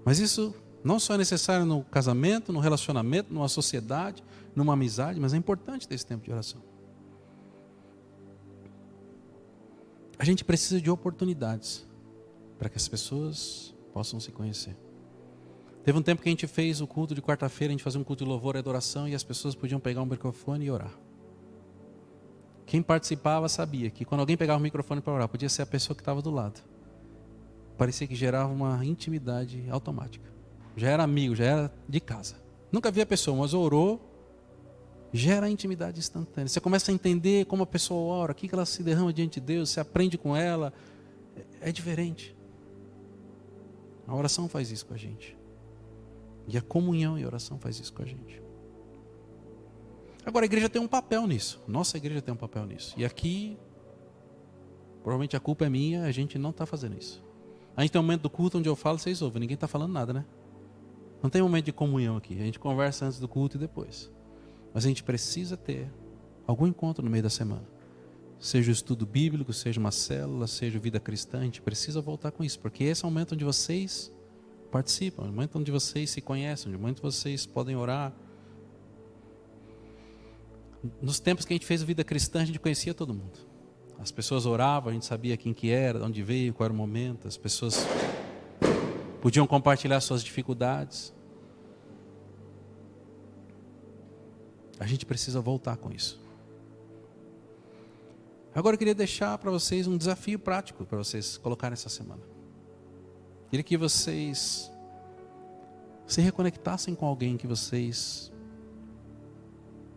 Mas isso não só é necessário no casamento, no relacionamento, numa sociedade, numa amizade, mas é importante ter esse tempo de oração. A gente precisa de oportunidades para que as pessoas possam se conhecer. Teve um tempo que a gente fez o culto de quarta-feira, a gente fazia um culto de louvor e adoração e as pessoas podiam pegar um microfone e orar. Quem participava sabia que quando alguém pegava o microfone para orar, podia ser a pessoa que estava do lado. Parecia que gerava uma intimidade automática. Já era amigo, já era de casa. Nunca vi a pessoa, mas orou, gera intimidade instantânea. Você começa a entender como a pessoa ora, o que ela se derrama diante de Deus, você aprende com ela. É diferente. A oração faz isso com a gente. E a comunhão e a oração faz isso com a gente. Agora a igreja tem um papel nisso. Nossa igreja tem um papel nisso. E aqui, provavelmente a culpa é minha, a gente não está fazendo isso. A gente tem um momento do culto onde eu falo, vocês ouvem, ninguém está falando nada, né? Não tem momento de comunhão aqui. A gente conversa antes do culto e depois. Mas a gente precisa ter algum encontro no meio da semana. Seja o estudo bíblico, seja uma célula, seja vida cristã, a gente precisa voltar com isso. Porque esse é o momento onde vocês participam, é o momento onde vocês se conhecem, é o momento onde vocês podem orar. Nos tempos que a gente fez a vida cristã, a gente conhecia todo mundo. As pessoas oravam, a gente sabia quem que era, de onde veio, qual era o momento. As pessoas podiam compartilhar suas dificuldades. A gente precisa voltar com isso. Agora eu queria deixar para vocês um desafio prático para vocês colocarem essa semana. Queria que vocês se reconectassem com alguém que vocês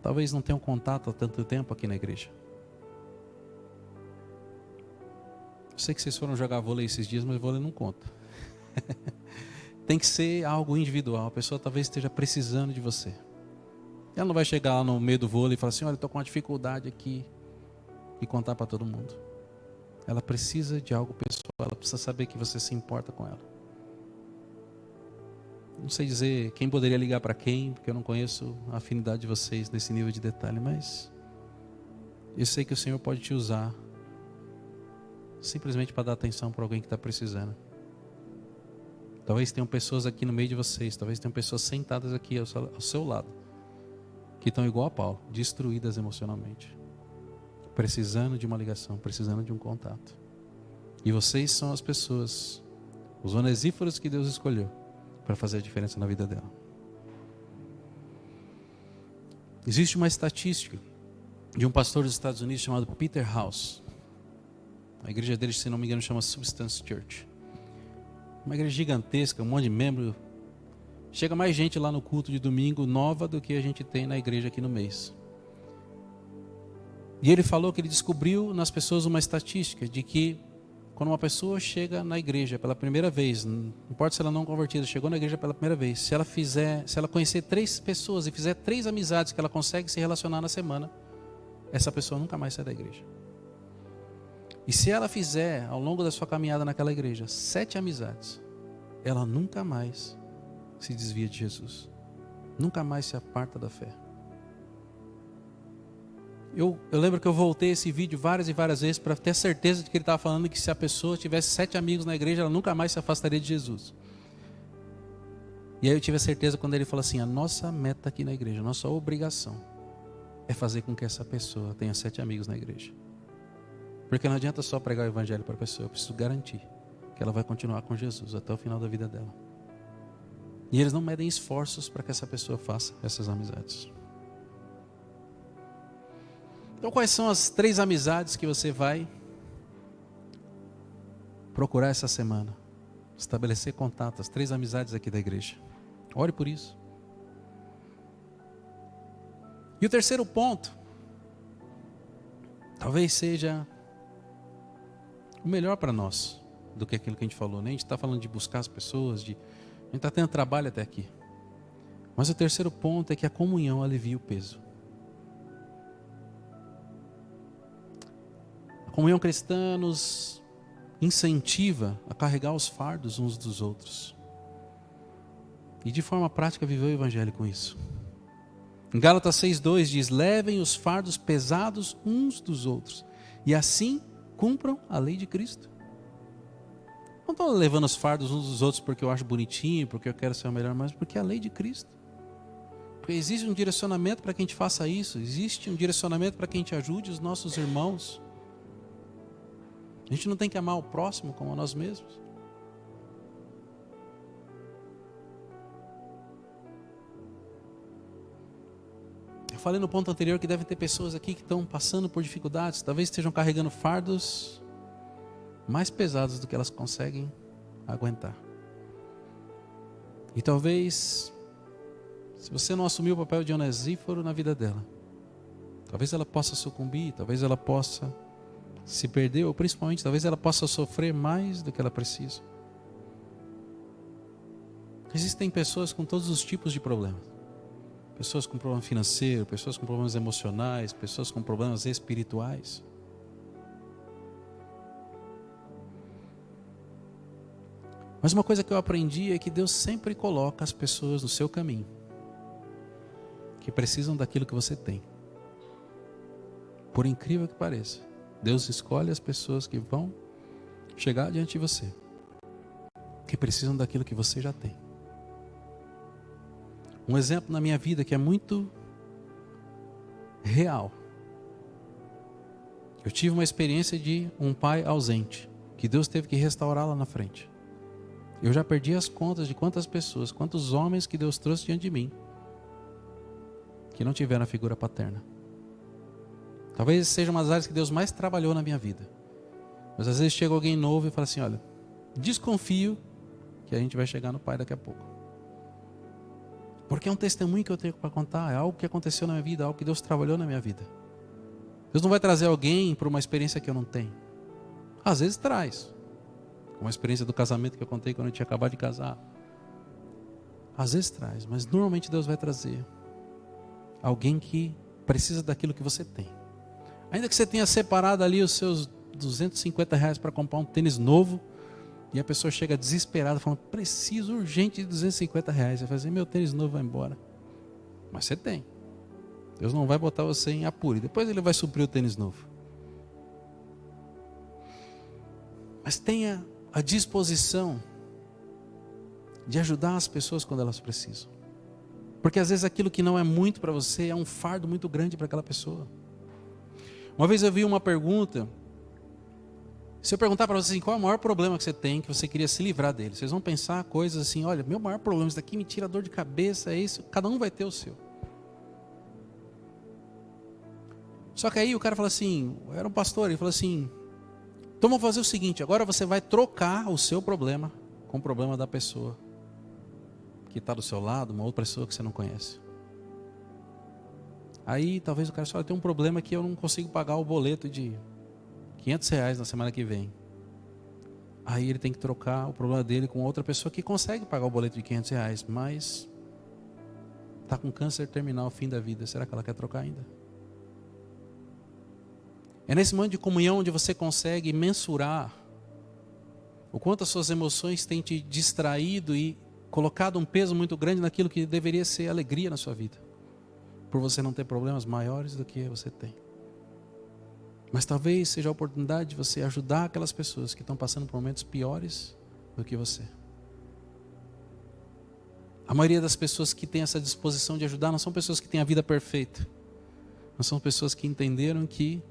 talvez não tenham contato há tanto tempo aqui na igreja. Eu sei que vocês foram jogar vôlei esses dias, mas vôlei não conta. Tem que ser algo individual. A pessoa talvez esteja precisando de você. Ela não vai chegar lá no meio do vôlei e falar assim, olha, estou com uma dificuldade aqui, e contar para todo mundo. Ela precisa de algo pessoal, ela precisa saber que você se importa com ela. Não sei dizer quem poderia ligar para quem, porque eu não conheço a afinidade de vocês nesse nível de detalhe, mas eu sei que o Senhor pode te usar simplesmente para dar atenção para alguém que está precisando. Talvez tenham pessoas aqui no meio de vocês, talvez tenham pessoas sentadas aqui ao seu lado, que estão igual a Paulo, destruídas emocionalmente, precisando de uma ligação, precisando de um contato. E vocês são as pessoas, os onesíforos que Deus escolheu para fazer a diferença na vida dela. Existe uma estatística de um pastor dos Estados Unidos chamado Peter House. A igreja dele, se não me engano, chama Substance Church. Uma igreja gigantesca, um monte de membros. Chega mais gente lá no culto de domingo nova do que a gente tem na igreja aqui no mês. E ele falou que ele descobriu nas pessoas uma estatística de que quando uma pessoa chega na igreja pela primeira vez, não importa se ela não é convertida, chegou na igreja pela primeira vez, se ela conhecer 3 pessoas e fizer 3 amizades que ela consegue se relacionar na semana, essa pessoa nunca mais sai da igreja. E se ela fizer, ao longo da sua caminhada naquela igreja, 7 amizades, ela nunca mais se desvia de Jesus. Nunca mais se aparta da fé. Eu lembro que eu voltei esse vídeo várias e várias vezes para ter certeza de que ele estava falando que se a pessoa tivesse 7 amigos na igreja, ela nunca mais se afastaria de Jesus. E aí eu tive a certeza quando ele falou assim, a nossa meta aqui na igreja, a nossa obrigação é fazer com que essa pessoa tenha 7 amigos na igreja. Porque não adianta só pregar o evangelho para a pessoa, eu preciso garantir que ela vai continuar com Jesus até o final da vida dela. E eles não medem esforços para que essa pessoa faça essas amizades. Então quais são as 3 amizades que você vai procurar essa semana? Estabelecer contato, as 3 amizades aqui da igreja. Ore por isso. E o terceiro ponto, talvez seja o melhor para nós do que aquilo que a gente falou, né? A gente está falando de buscar as pessoas, a gente está tendo trabalho até aqui. Mas o terceiro ponto é que a comunhão alivia o peso. A comunhão cristã nos incentiva a carregar os fardos uns dos outros. E de forma prática viver o evangelho com isso. Em Gálatas 6:2 diz: levem os fardos pesados uns dos outros, e assim cumpram a lei de Cristo. Não estou levando os fardos uns dos outros porque eu acho bonitinho, porque eu quero ser o melhor, mas porque é a lei de Cristo. Porque existe um direcionamento para que a gente faça isso, existe um direcionamento para que a gente ajude os nossos irmãos. A gente não tem que amar o próximo como a nós mesmos. Eu falei no ponto anterior que devem ter pessoas aqui que estão passando por dificuldades, talvez estejam carregando fardos mais pesados do que elas conseguem aguentar. E talvez, se você não assumir o papel de Onesíforo na vida dela, talvez ela possa sucumbir, talvez ela possa se perder, ou principalmente, talvez ela possa sofrer mais do que ela precisa. Existem pessoas com todos os tipos de problemas. Pessoas com problema financeiro, pessoas com problemas emocionais, pessoas com problemas espirituais. Mas uma coisa que eu aprendi é que Deus sempre coloca as pessoas no seu caminho, que precisam daquilo que você tem. Por incrível que pareça, Deus escolhe as pessoas que vão chegar diante de você, que precisam daquilo que você já tem. Um exemplo na minha vida que é muito real. Eu tive uma experiência de um pai ausente, que Deus teve que restaurar lá na frente. Eu já perdi as contas de quantas pessoas, quantos homens que Deus trouxe diante de mim, que não tiveram a figura paterna. Talvez seja uma das áreas que Deus mais trabalhou na minha vida. Mas às vezes chega alguém novo e fala assim: olha, desconfio que a gente vai chegar no pai daqui a pouco. Porque é um testemunho que eu tenho para contar, é algo que aconteceu na minha vida, algo que Deus trabalhou na minha vida. Deus não vai trazer alguém para uma experiência que eu não tenho. Às vezes traz. Uma experiência do casamento que eu contei quando eu tinha acabado de casar. Às vezes traz, mas normalmente Deus vai trazer alguém que precisa daquilo que você tem. Ainda que você tenha separado ali os seus R$250 para comprar um tênis novo, e a pessoa chega desesperada, falando: preciso urgente de R$250. Você vai dizer: meu tênis novo vai embora. Mas você tem. Deus não vai botar você em apuro. Depois Ele vai suprir o tênis novo. Mas tenha a disposição de ajudar as pessoas quando elas precisam. Porque às vezes aquilo que não é muito para você é um fardo muito grande para aquela pessoa. Uma vez eu vi uma pergunta. Se eu perguntar para vocês assim, qual é o maior problema que você tem, que você queria se livrar dele, vocês vão pensar coisas assim: olha, meu maior problema, isso daqui me tira dor de cabeça, é isso. Cada um vai ter o seu. Só que aí o cara fala assim, era um pastor, ele falou assim: então vamos fazer o seguinte, agora você vai trocar o seu problema com o problema da pessoa que está do seu lado, uma outra pessoa que você não conhece. Aí talvez o cara só tenha um problema que eu não consigo pagar o boleto de R$500 na semana que vem. Aí ele tem que trocar o problema dele com outra pessoa que consegue pagar o boleto de R$500, mas está com câncer terminal, fim da vida. Será que ela quer trocar ainda? É nesse momento de comunhão onde você consegue mensurar o quanto as suas emoções têm te distraído e colocado um peso muito grande naquilo que deveria ser alegria na sua vida, por você não ter problemas maiores do que você tem. Mas talvez seja a oportunidade de você ajudar aquelas pessoas que estão passando por momentos piores do que você. A maioria das pessoas que tem essa disposição de ajudar não são pessoas que têm a vida perfeita. Não são pessoas que entenderam que,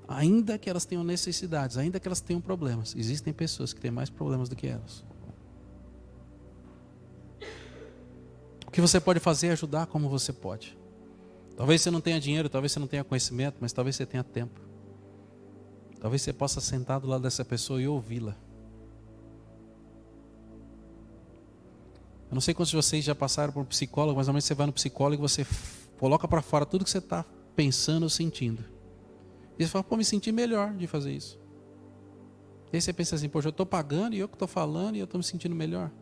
ainda que elas tenham necessidades, ainda que elas tenham problemas, existem pessoas que têm mais problemas do que elas. O que você pode fazer é ajudar como você pode. Talvez você não tenha dinheiro, talvez você não tenha conhecimento, mas talvez você tenha tempo. Talvez você possa sentar do lado dessa pessoa e ouvi-la. Eu não sei quantos de vocês já passaram por um psicólogo, mas normalmente você vai no psicólogo e você coloca para fora tudo que você está pensando ou sentindo. E você fala: pô, me senti melhor de fazer isso. E aí você pensa assim, poxa, eu estou pagando e eu que estou falando e eu estou me sentindo melhor.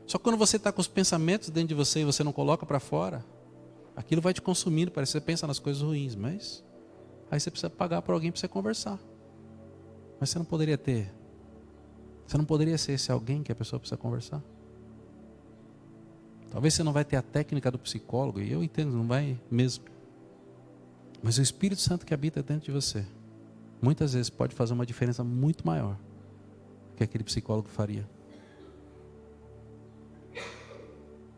Só que quando você está com os pensamentos dentro de você e você não coloca para fora, aquilo vai te consumindo, parece que você pensa nas coisas ruins, mas aí você precisa pagar por alguém para você conversar. Mas você não poderia ser esse alguém que a pessoa precisa conversar? Talvez você não vai ter a técnica do psicólogo, e eu entendo, não vai mesmo. Mas o Espírito Santo que habita dentro de você, muitas vezes pode fazer uma diferença muito maior que aquele psicólogo faria.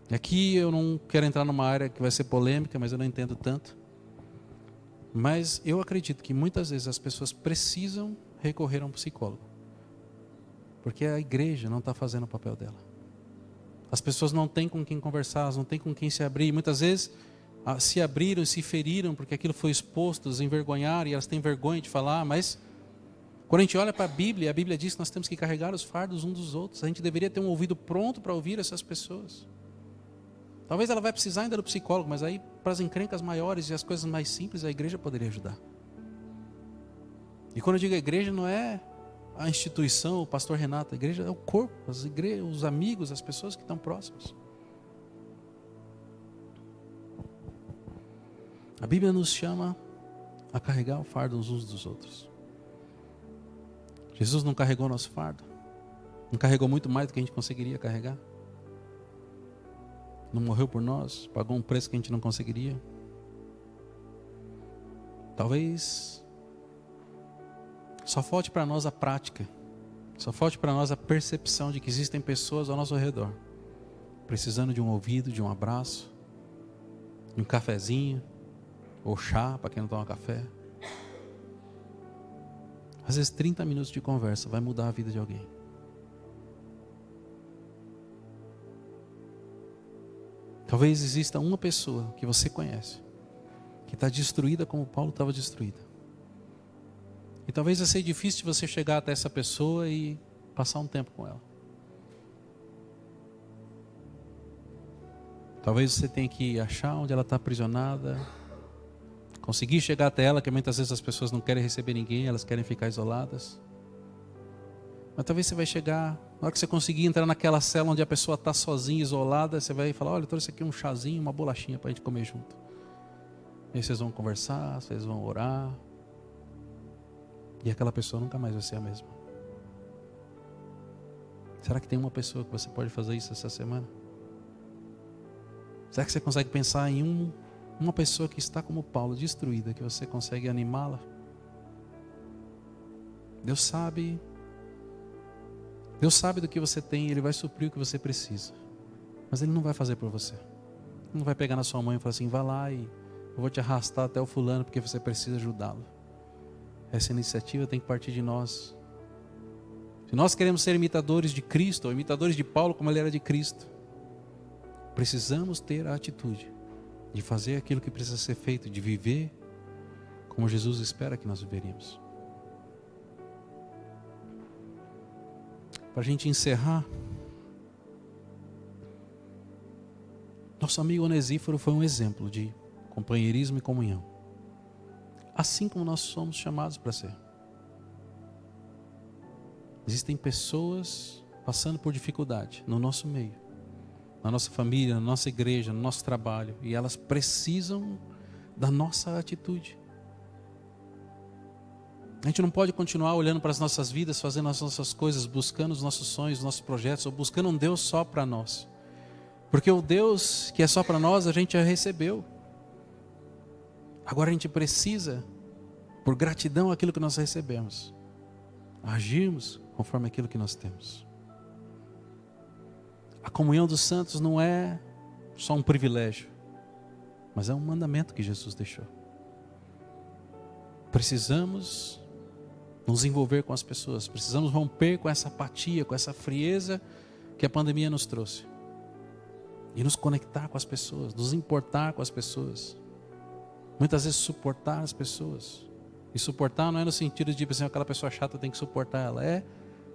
E aqui eu não quero entrar numa área que vai ser polêmica, mas eu não entendo tanto. Mas eu acredito que muitas vezes as pessoas precisam recorrer a um psicólogo. Porque a igreja não está fazendo o papel dela. As pessoas não têm com quem conversar, elas não têm com quem se abrir. Muitas vezes se abriram, se feriram, porque aquilo foi exposto, os envergonharam, e elas têm vergonha de falar. Mas quando a gente olha para a Bíblia diz que nós temos que carregar os fardos uns dos outros. A gente deveria ter um ouvido pronto para ouvir essas pessoas. Talvez ela vai precisar ainda do psicólogo, mas aí para as encrencas maiores e as coisas mais simples, a igreja poderia ajudar. E quando eu digo a igreja, não é a instituição, o pastor Renato, a igreja é o corpo, os amigos, as pessoas que estão próximas. A Bíblia nos chama a carregar o fardo uns dos outros. Jesus não carregou nosso fardo, não carregou muito mais do que a gente conseguiria carregar. Não morreu por nós, pagou um preço que a gente não conseguiria. Talvez só falte para nós a prática, só falte para nós a percepção de que existem pessoas ao nosso redor, precisando de um ouvido, de um abraço, de um cafezinho, ou chá, para quem não toma café. Às vezes 30 minutos de conversa vai mudar a vida de alguém. Talvez exista uma pessoa que você conhece, que está destruída como Paulo estava destruída. E talvez vai ser difícil de você chegar até essa pessoa e passar um tempo com ela. Talvez você tenha que achar onde ela está aprisionada, conseguir chegar até ela, que muitas vezes as pessoas não querem receber ninguém, elas querem ficar isoladas. Mas talvez você vai chegar, na hora que você conseguir entrar naquela cela onde a pessoa está sozinha, isolada, você vai falar, olha, eu trouxe aqui um chazinho, uma bolachinha para a gente comer junto. E aí vocês vão conversar, vocês vão orar. E aquela pessoa nunca mais vai ser a mesma. Será que tem uma pessoa que você pode fazer isso essa semana? Será que você consegue pensar em uma pessoa que está como Paulo, destruída, que você consegue animá-la? Deus sabe do que você tem, Ele vai suprir o que você precisa. Mas Ele não vai fazer por você. Ele não vai pegar na sua mão e falar assim, vai lá e eu vou te arrastar até o fulano porque você precisa ajudá-lo. Essa iniciativa tem que partir de nós. Se nós queremos ser imitadores de Cristo, ou imitadores de Paulo como ele era de Cristo, precisamos ter a atitude de fazer aquilo que precisa ser feito, de viver como Jesus espera que nós viveríamos. Para a gente encerrar, nosso amigo Onesíforo foi um exemplo de companheirismo e comunhão. Assim como nós somos chamados para ser. Existem pessoas passando por dificuldade no nosso meio, na nossa família, na nossa igreja, no nosso trabalho, e elas precisam da nossa atitude. A gente não pode continuar olhando para as nossas vidas, fazendo as nossas coisas, buscando os nossos sonhos, os nossos projetos, ou buscando um Deus só para nós. Porque o Deus que é só para nós, a gente já recebeu. Agora a gente precisa, por gratidão àquilo que nós recebemos, agirmos conforme aquilo que nós temos. A comunhão dos santos não é só um privilégio, mas é um mandamento que Jesus deixou. Precisamos nos envolver com as pessoas, precisamos romper com essa apatia, com essa frieza que a pandemia nos trouxe. E nos conectar com as pessoas, nos importar com as pessoas. Muitas vezes suportar as pessoas. E suportar não é no sentido de assim, aquela pessoa chata tem que suportar ela. É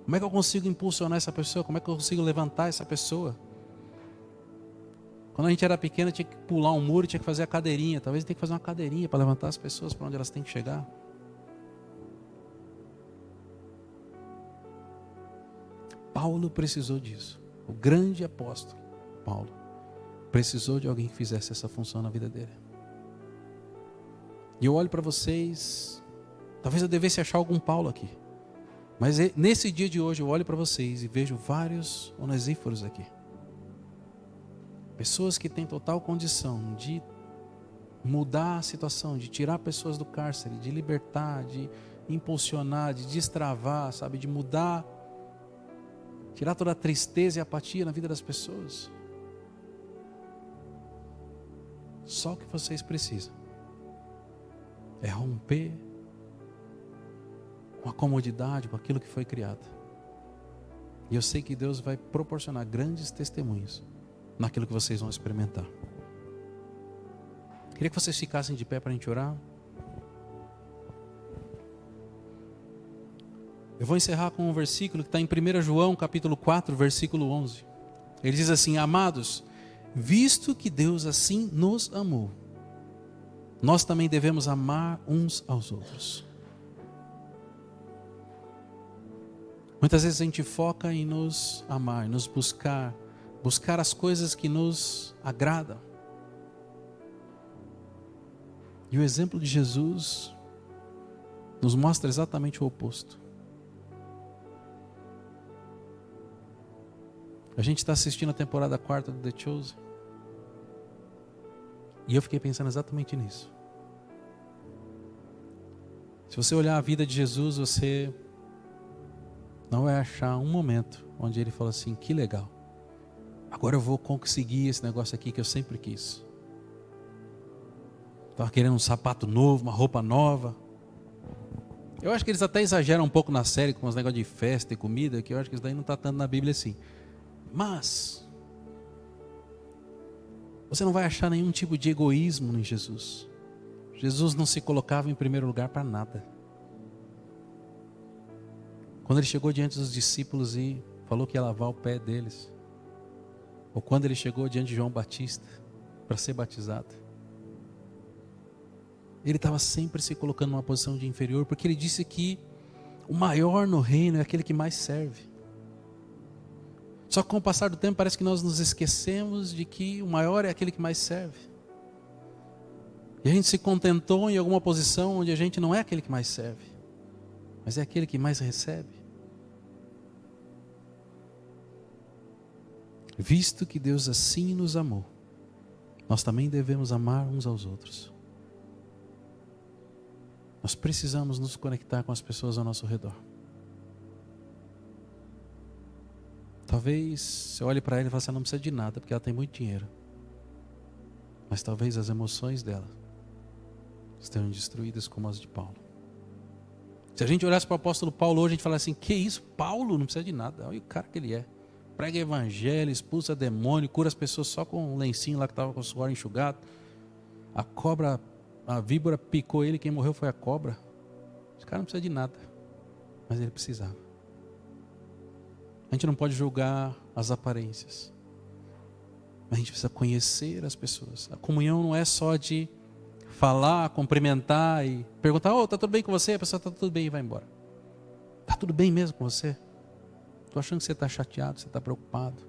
como é que eu consigo impulsionar essa pessoa? Como é que eu consigo levantar essa pessoa? Quando a gente era pequeno tinha que pular um muro, tinha que fazer a cadeirinha. Talvez tenha que fazer uma cadeirinha para levantar as pessoas para onde elas têm que chegar. Paulo precisou disso. O grande apóstolo, Paulo, precisou de alguém que fizesse essa função na vida dele. E eu olho para vocês, talvez eu devesse achar algum Paulo aqui. Mas nesse dia de hoje eu olho para vocês e vejo vários onesíforos aqui. Pessoas que têm total condição de mudar a situação, de tirar pessoas do cárcere, de libertar, de impulsionar, de destravar, sabe, de mudar, tirar toda a tristeza e a apatia na vida das pessoas. Só o que vocês precisam é romper com a comodidade, com aquilo que foi criado. E eu sei que Deus vai proporcionar grandes testemunhos naquilo que vocês vão experimentar. Queria que vocês ficassem de pé para a gente orar. Eu vou encerrar com um versículo que está em 1 João capítulo 4, versículo 11. Ele diz assim: amados, visto que Deus assim nos amou, nós também devemos amar uns aos outros. Muitas vezes a gente foca em nos amar, em nos buscar as coisas que nos agradam. E o exemplo de Jesus nos mostra exatamente o oposto. A gente está assistindo a temporada 4 do The Chosen. E eu fiquei pensando exatamente nisso. Se você olhar a vida de Jesus, você não vai achar um momento onde ele fala assim: que legal, agora eu vou conseguir esse negócio aqui que eu sempre quis. Estava querendo um sapato novo, uma roupa nova. Eu acho que eles até exageram um pouco na série com os negócios de festa e comida, que eu acho que isso daí não está tanto na Bíblia assim. Mas você não vai achar nenhum tipo de egoísmo em Jesus. Jesus não se colocava em primeiro lugar para nada. Quando ele chegou diante dos discípulos e falou que ia lavar o pé deles, ou quando ele chegou diante de João Batista para ser batizado, ele estava sempre se colocando numa posição de inferior, porque ele disse que o maior no reino é aquele que mais serve. Só que com o passar do tempo parece que nós nos esquecemos de que o maior é aquele que mais serve. E a gente se contentou em alguma posição onde a gente não é aquele que mais serve, mas é aquele que mais recebe. Visto que Deus assim nos amou, nós também devemos amar uns aos outros. Nós precisamos nos conectar com as pessoas ao nosso redor. Talvez você olhe para ela e fale assim: ela não precisa de nada, porque ela tem muito dinheiro. Mas talvez as emoções dela estejam destruídas como as de Paulo. Se a gente olhasse para o apóstolo Paulo hoje, a gente falasse assim: que isso, Paulo não precisa de nada, olha o cara que ele é. Prega evangelho, expulsa demônio, cura as pessoas só com um lencinho lá que estava com o suor enxugado. A víbora picou ele, quem morreu foi a cobra. Esse cara não precisa de nada, mas ele precisava. A gente não pode julgar as aparências, mas a gente precisa conhecer as pessoas. A comunhão não é só de falar, cumprimentar e perguntar: oh, está tudo bem com você? A pessoa: está tudo bem, e vai embora. Está tudo bem mesmo com você? Estou achando que você está chateado, você está preocupado.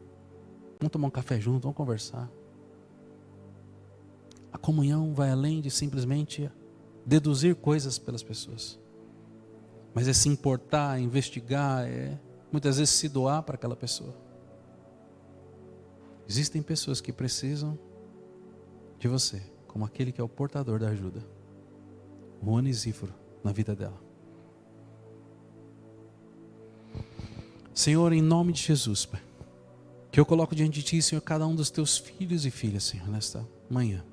Vamos tomar um café junto, vamos conversar. A comunhão vai além de simplesmente deduzir coisas pelas pessoas, mas é se importar, investigar, muitas vezes se doar para aquela pessoa. Existem pessoas que precisam de você, como aquele que é o portador da ajuda, o onesíforo na vida dela. Senhor, em nome de Jesus, Pai, que eu coloco diante de Ti, Senhor, cada um dos Teus filhos e filhas, Senhor, nesta manhã.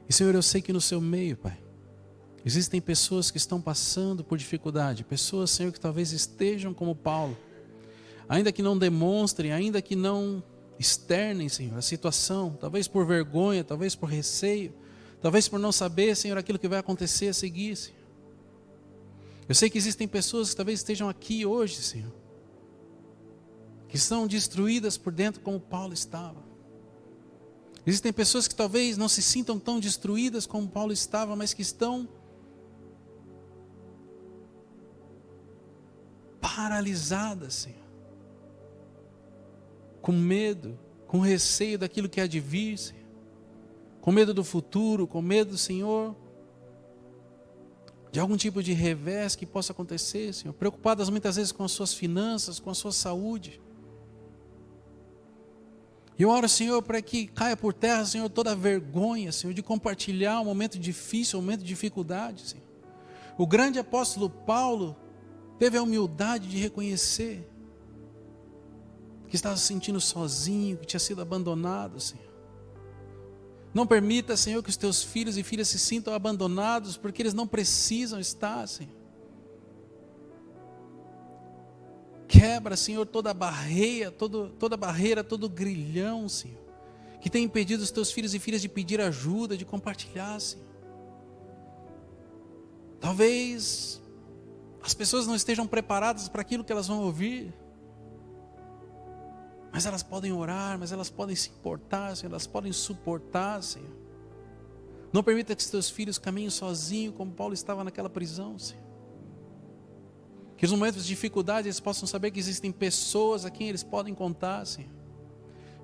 E Senhor, eu sei que no Seu meio, Pai, existem pessoas que estão passando por dificuldade, pessoas, Senhor, que talvez estejam como Paulo, ainda que não demonstrem, ainda que não externem, Senhor, a situação, talvez por vergonha, talvez por receio, talvez por não saber, Senhor, aquilo que vai acontecer a seguir, Senhor. Eu sei que existem pessoas que talvez estejam aqui hoje, Senhor, que estão destruídas por dentro como Paulo estava. Existem pessoas que talvez não se sintam tão destruídas como Paulo estava, mas que estão paralisadas, Senhor. Com medo, com receio daquilo que há de vir, Senhor. Com medo do futuro, com medo, Senhor, de algum tipo de revés que possa acontecer, Senhor. Preocupadas muitas vezes com as suas finanças, com a sua saúde. E eu oro, Senhor, para que caia por terra, Senhor, toda a vergonha, Senhor, de compartilhar um momento difícil, um momento de dificuldade, Senhor. O grande apóstolo Paulo teve a humildade de reconhecer que estava se sentindo sozinho, que tinha sido abandonado, Senhor. Não permita, Senhor, que os teus filhos e filhas se sintam abandonados, porque eles não precisam estar, Senhor. Quebra, Senhor, toda barreira, todo grilhão, Senhor, que tem impedido os teus filhos e filhas de pedir ajuda, de compartilhar, Senhor. Talvez as pessoas não estejam preparadas para aquilo que elas vão ouvir, mas elas podem orar, mas elas podem se importar, Senhor, elas podem suportar, Senhor. Não permita que os teus filhos caminhem sozinhos, como Paulo estava naquela prisão, Senhor. Que nos momentos de dificuldade eles possam saber que existem pessoas a quem eles podem contar, Senhor.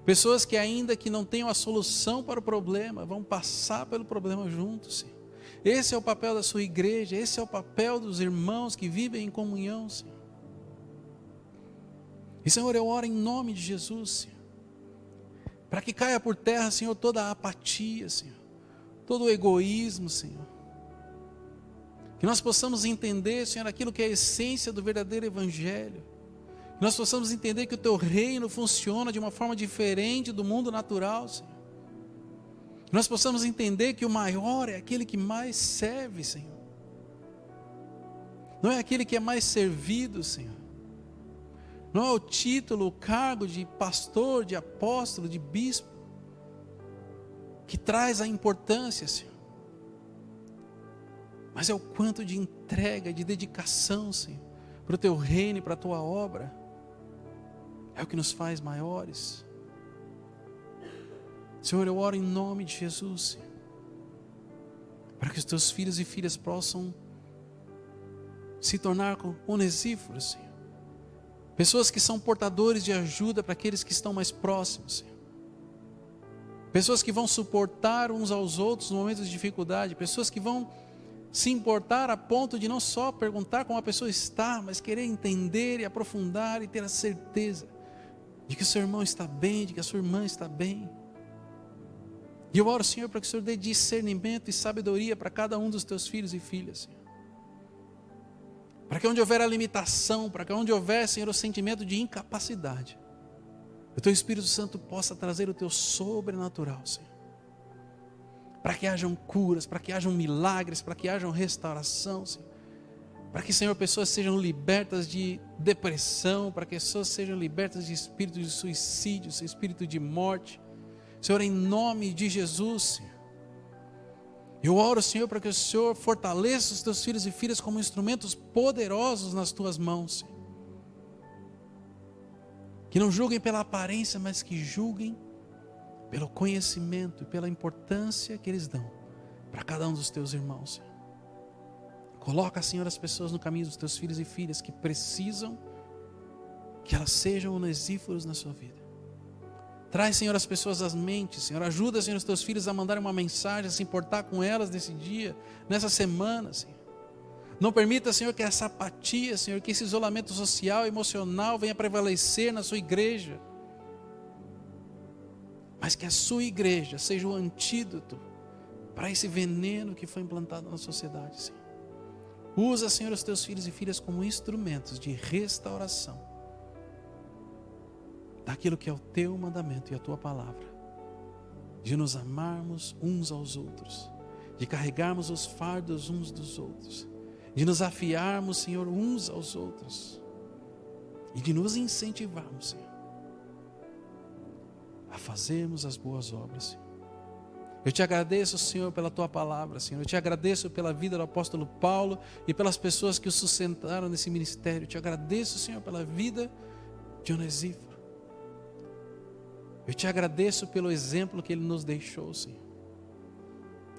Pessoas que ainda que não tenham a solução para o problema, vão passar pelo problema juntos, Senhor. Esse é o papel da sua igreja, esse é o papel dos irmãos que vivem em comunhão, Senhor. E, Senhor, eu oro em nome de Jesus, Senhor, para que caia por terra, Senhor, toda a apatia, Senhor, todo o egoísmo, Senhor. Que nós possamos entender, Senhor, aquilo que é a essência do verdadeiro evangelho. Que nós possamos entender que o teu reino funciona de uma forma diferente do mundo natural, Senhor. Que nós possamos entender que o maior é aquele que mais serve, Senhor. Não é aquele que é mais servido, Senhor. Não é o título, o cargo de pastor, de apóstolo, de bispo, que traz a importância, Senhor. Mas é o quanto de entrega, de dedicação, Senhor, para o teu reino e para a tua obra. É o que nos faz maiores. Senhor, eu oro em nome de Jesus, Senhor, para que os teus filhos e filhas possam se tornar onesíforos, Senhor. Pessoas que são portadores de ajuda para aqueles que estão mais próximos, Senhor. Pessoas que vão suportar uns aos outros nos momentos de dificuldade. Pessoas que vão se importar a ponto de não só perguntar como a pessoa está, mas querer entender e aprofundar e ter a certeza de que o seu irmão está bem, de que a sua irmã está bem. E eu oro, Senhor, para que o Senhor dê discernimento e sabedoria para cada um dos teus filhos e filhas, Senhor. Para que onde houver a limitação, para que onde houver, Senhor, o sentimento de incapacidade, o teu Espírito Santo possa trazer o teu sobrenatural, Senhor. Para que hajam curas, para que hajam milagres, para que hajam restauração, Senhor. Para que, Senhor, pessoas sejam libertas de depressão, para que pessoas sejam libertas de espírito de suicídio, espírito de morte. Senhor, em nome de Jesus, Senhor. Eu oro, Senhor, para que o Senhor fortaleça os teus filhos e filhas como instrumentos poderosos nas tuas mãos, Senhor. Que não julguem pela aparência, mas que julguem pelo conhecimento e pela importância que eles dão para cada um dos teus irmãos, Senhor. Coloca, Senhor, as pessoas no caminho dos teus filhos e filhas que precisam que elas sejam onesíforos na sua vida. Traz, Senhor, as pessoas às mentes, Senhor. Ajuda, Senhor, os teus filhos a mandarem uma mensagem, a se importar com elas nesse dia, nessa semana, Senhor. Não permita, Senhor, que essa apatia, Senhor, que esse isolamento social e emocional venha prevalecer na sua igreja. Mas que a sua igreja seja o antídoto para esse veneno que foi implantado na sociedade, Senhor. Usa, Senhor, os teus filhos e filhas como instrumentos de restauração daquilo que é o teu mandamento e a tua palavra, de nos amarmos uns aos outros, de carregarmos os fardos uns dos outros, de nos afiarmos, Senhor, uns aos outros, e de nos incentivarmos, Senhor, a fazermos as boas obras, Senhor. Eu te agradeço, Senhor, pela tua palavra, Senhor. Eu te agradeço pela vida do apóstolo Paulo e pelas pessoas que o sustentaram nesse ministério. Eu te agradeço, Senhor, pela vida de Onesíforo. Eu te agradeço pelo exemplo que ele nos deixou, Senhor.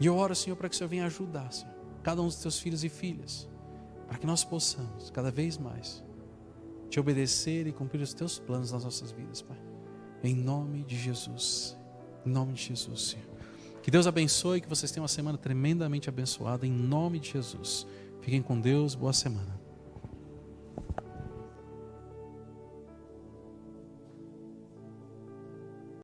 E eu oro, Senhor, para que o Senhor venha ajudar, Senhor, cada um dos teus filhos e filhas, para que nós possamos, cada vez mais, te obedecer e cumprir os teus planos nas nossas vidas, Pai. Em nome de Jesus. Em nome de Jesus, Senhor. Que Deus abençoe, que vocês tenham uma semana tremendamente abençoada, em nome de Jesus. Fiquem com Deus, boa semana.